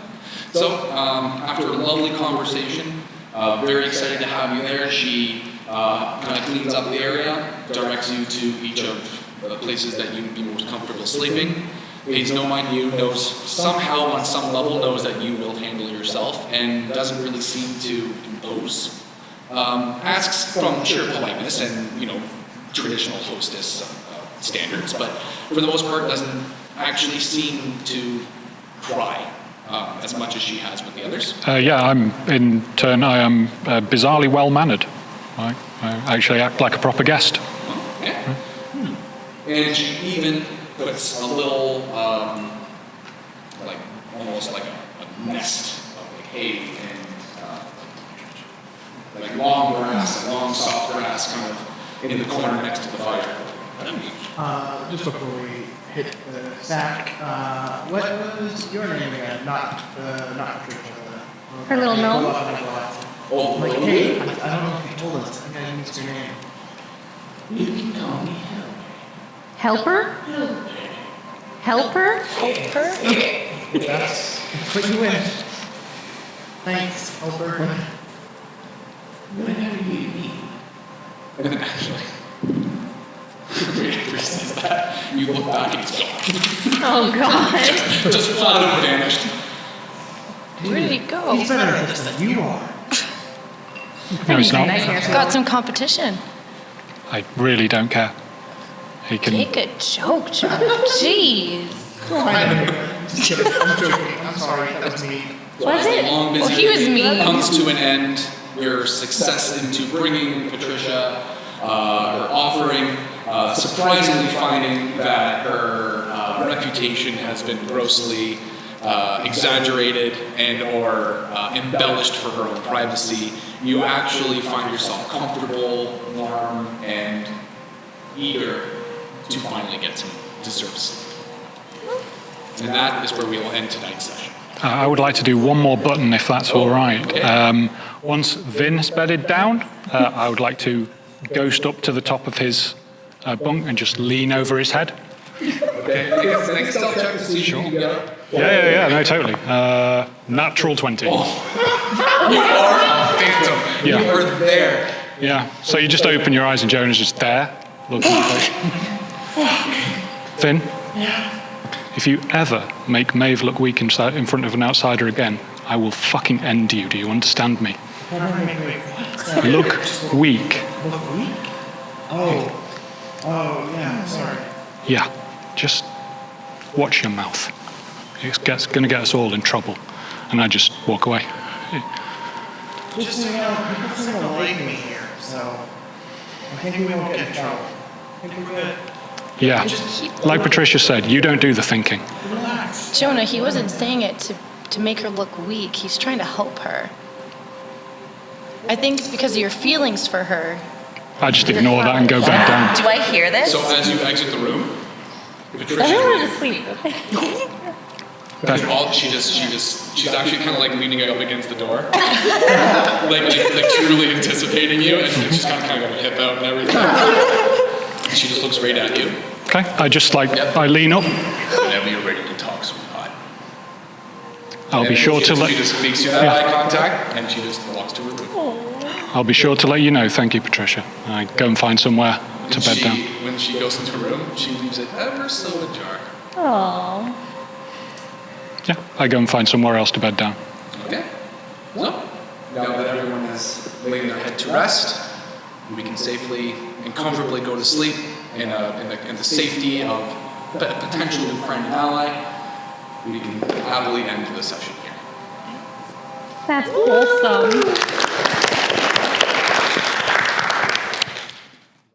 So, after a lovely conversation, very excited to have you there. She kind of cleans up the area, directs you to each of the places that you'd be most comfortable sleeping. Pays no mind you, knows somehow on some level knows that you will handle yourself, and doesn't really seem to impose. Asks from sheer politeness and traditional hostess standards, but for the most part doesn't actually seem to pry as much as she has with the others. Yeah, I am bizarrely well-mannered. I actually act like a proper guest. Okay. And she even puts a little, like almost like a nest of like hay and like long grass, long soft grass, kind of in the corner next to the fire. Just before we hit the sack, what was your name again? Not Patricia. Her little gnome? Oh, Like, hey, I don't know if you told us. I think I missed your name. You can call me Help. Helper? Helper? Helper? That's put you in. Thanks, Helper. Whenever you need. And then actually, after says that, you look back and it's gone. Oh, God. Just flat out vanished. Where did he go? He's better at this than you are. No, it's not. Got some competition. I really don't care. He can. Make a joke, John. Jeez. Just kidding. I'm joking. I'm sorry. That was me. Was The it? long, busy Well, he was day mean. comes to an end. Your success into bringing Patricia, her offering, surprisingly finding that her reputation has been grossly exaggerated and or embellished for her own privacy. You actually find yourself comfortable, warm, and eager to finally get some deserved sleep. And that is where we will end tonight's session. I would like to do one more button if that's all right. Okay. Once Vin has bedded down, I would like to ghost up to the top of his bunk and just lean over his head. Okay, make a stealth check to see if you can get up. Yeah, no, totally. Natural 20. You are a phantom. Yeah. You are there. Yeah, so you just open your eyes and Jonah's just there, looking at you. Vin? If you ever make Maeve look weak in front of an outsider again, I will fucking end you. Do you understand me? Look weak. Look weak? Oh, yeah, sorry. Yeah, just watch your mouth. It's going to get us all in trouble. And I just walk away. Just so you know, people seem to like me here, so I think we won't get in trouble. I think we're good. Yeah, like Patricia said, you don't do the thinking. Relax. Jonah, he wasn't saying it to make her look weak. He's trying to help her. I think it's because of your feelings for her. I just ignore that and go back down. Do I hear this? So as you exit the room, Patricia, Everyone's asleep. she's actually kind of like leaning up against the door, like truly anticipating you, and she's kind of got her hip out and everything. She just looks right at you. Okay, I just I lean up. Whenever you're ready to talk, sweetheart. I'll be sure to let. She just makes you that eye contact, and she just walks to her room. I'll be sure to let you know. Thank you, Patricia. I go and find somewhere to bed down. When she goes into her room, she leaves it ever so ajar. Aww. Yeah, I go and find somewhere else to bed down. Okay. So now that everyone has laid their head to rest, we can safely and comfortably go to sleep in the safety of a potential new friend and ally, we can happily end the session here. That's wholesome.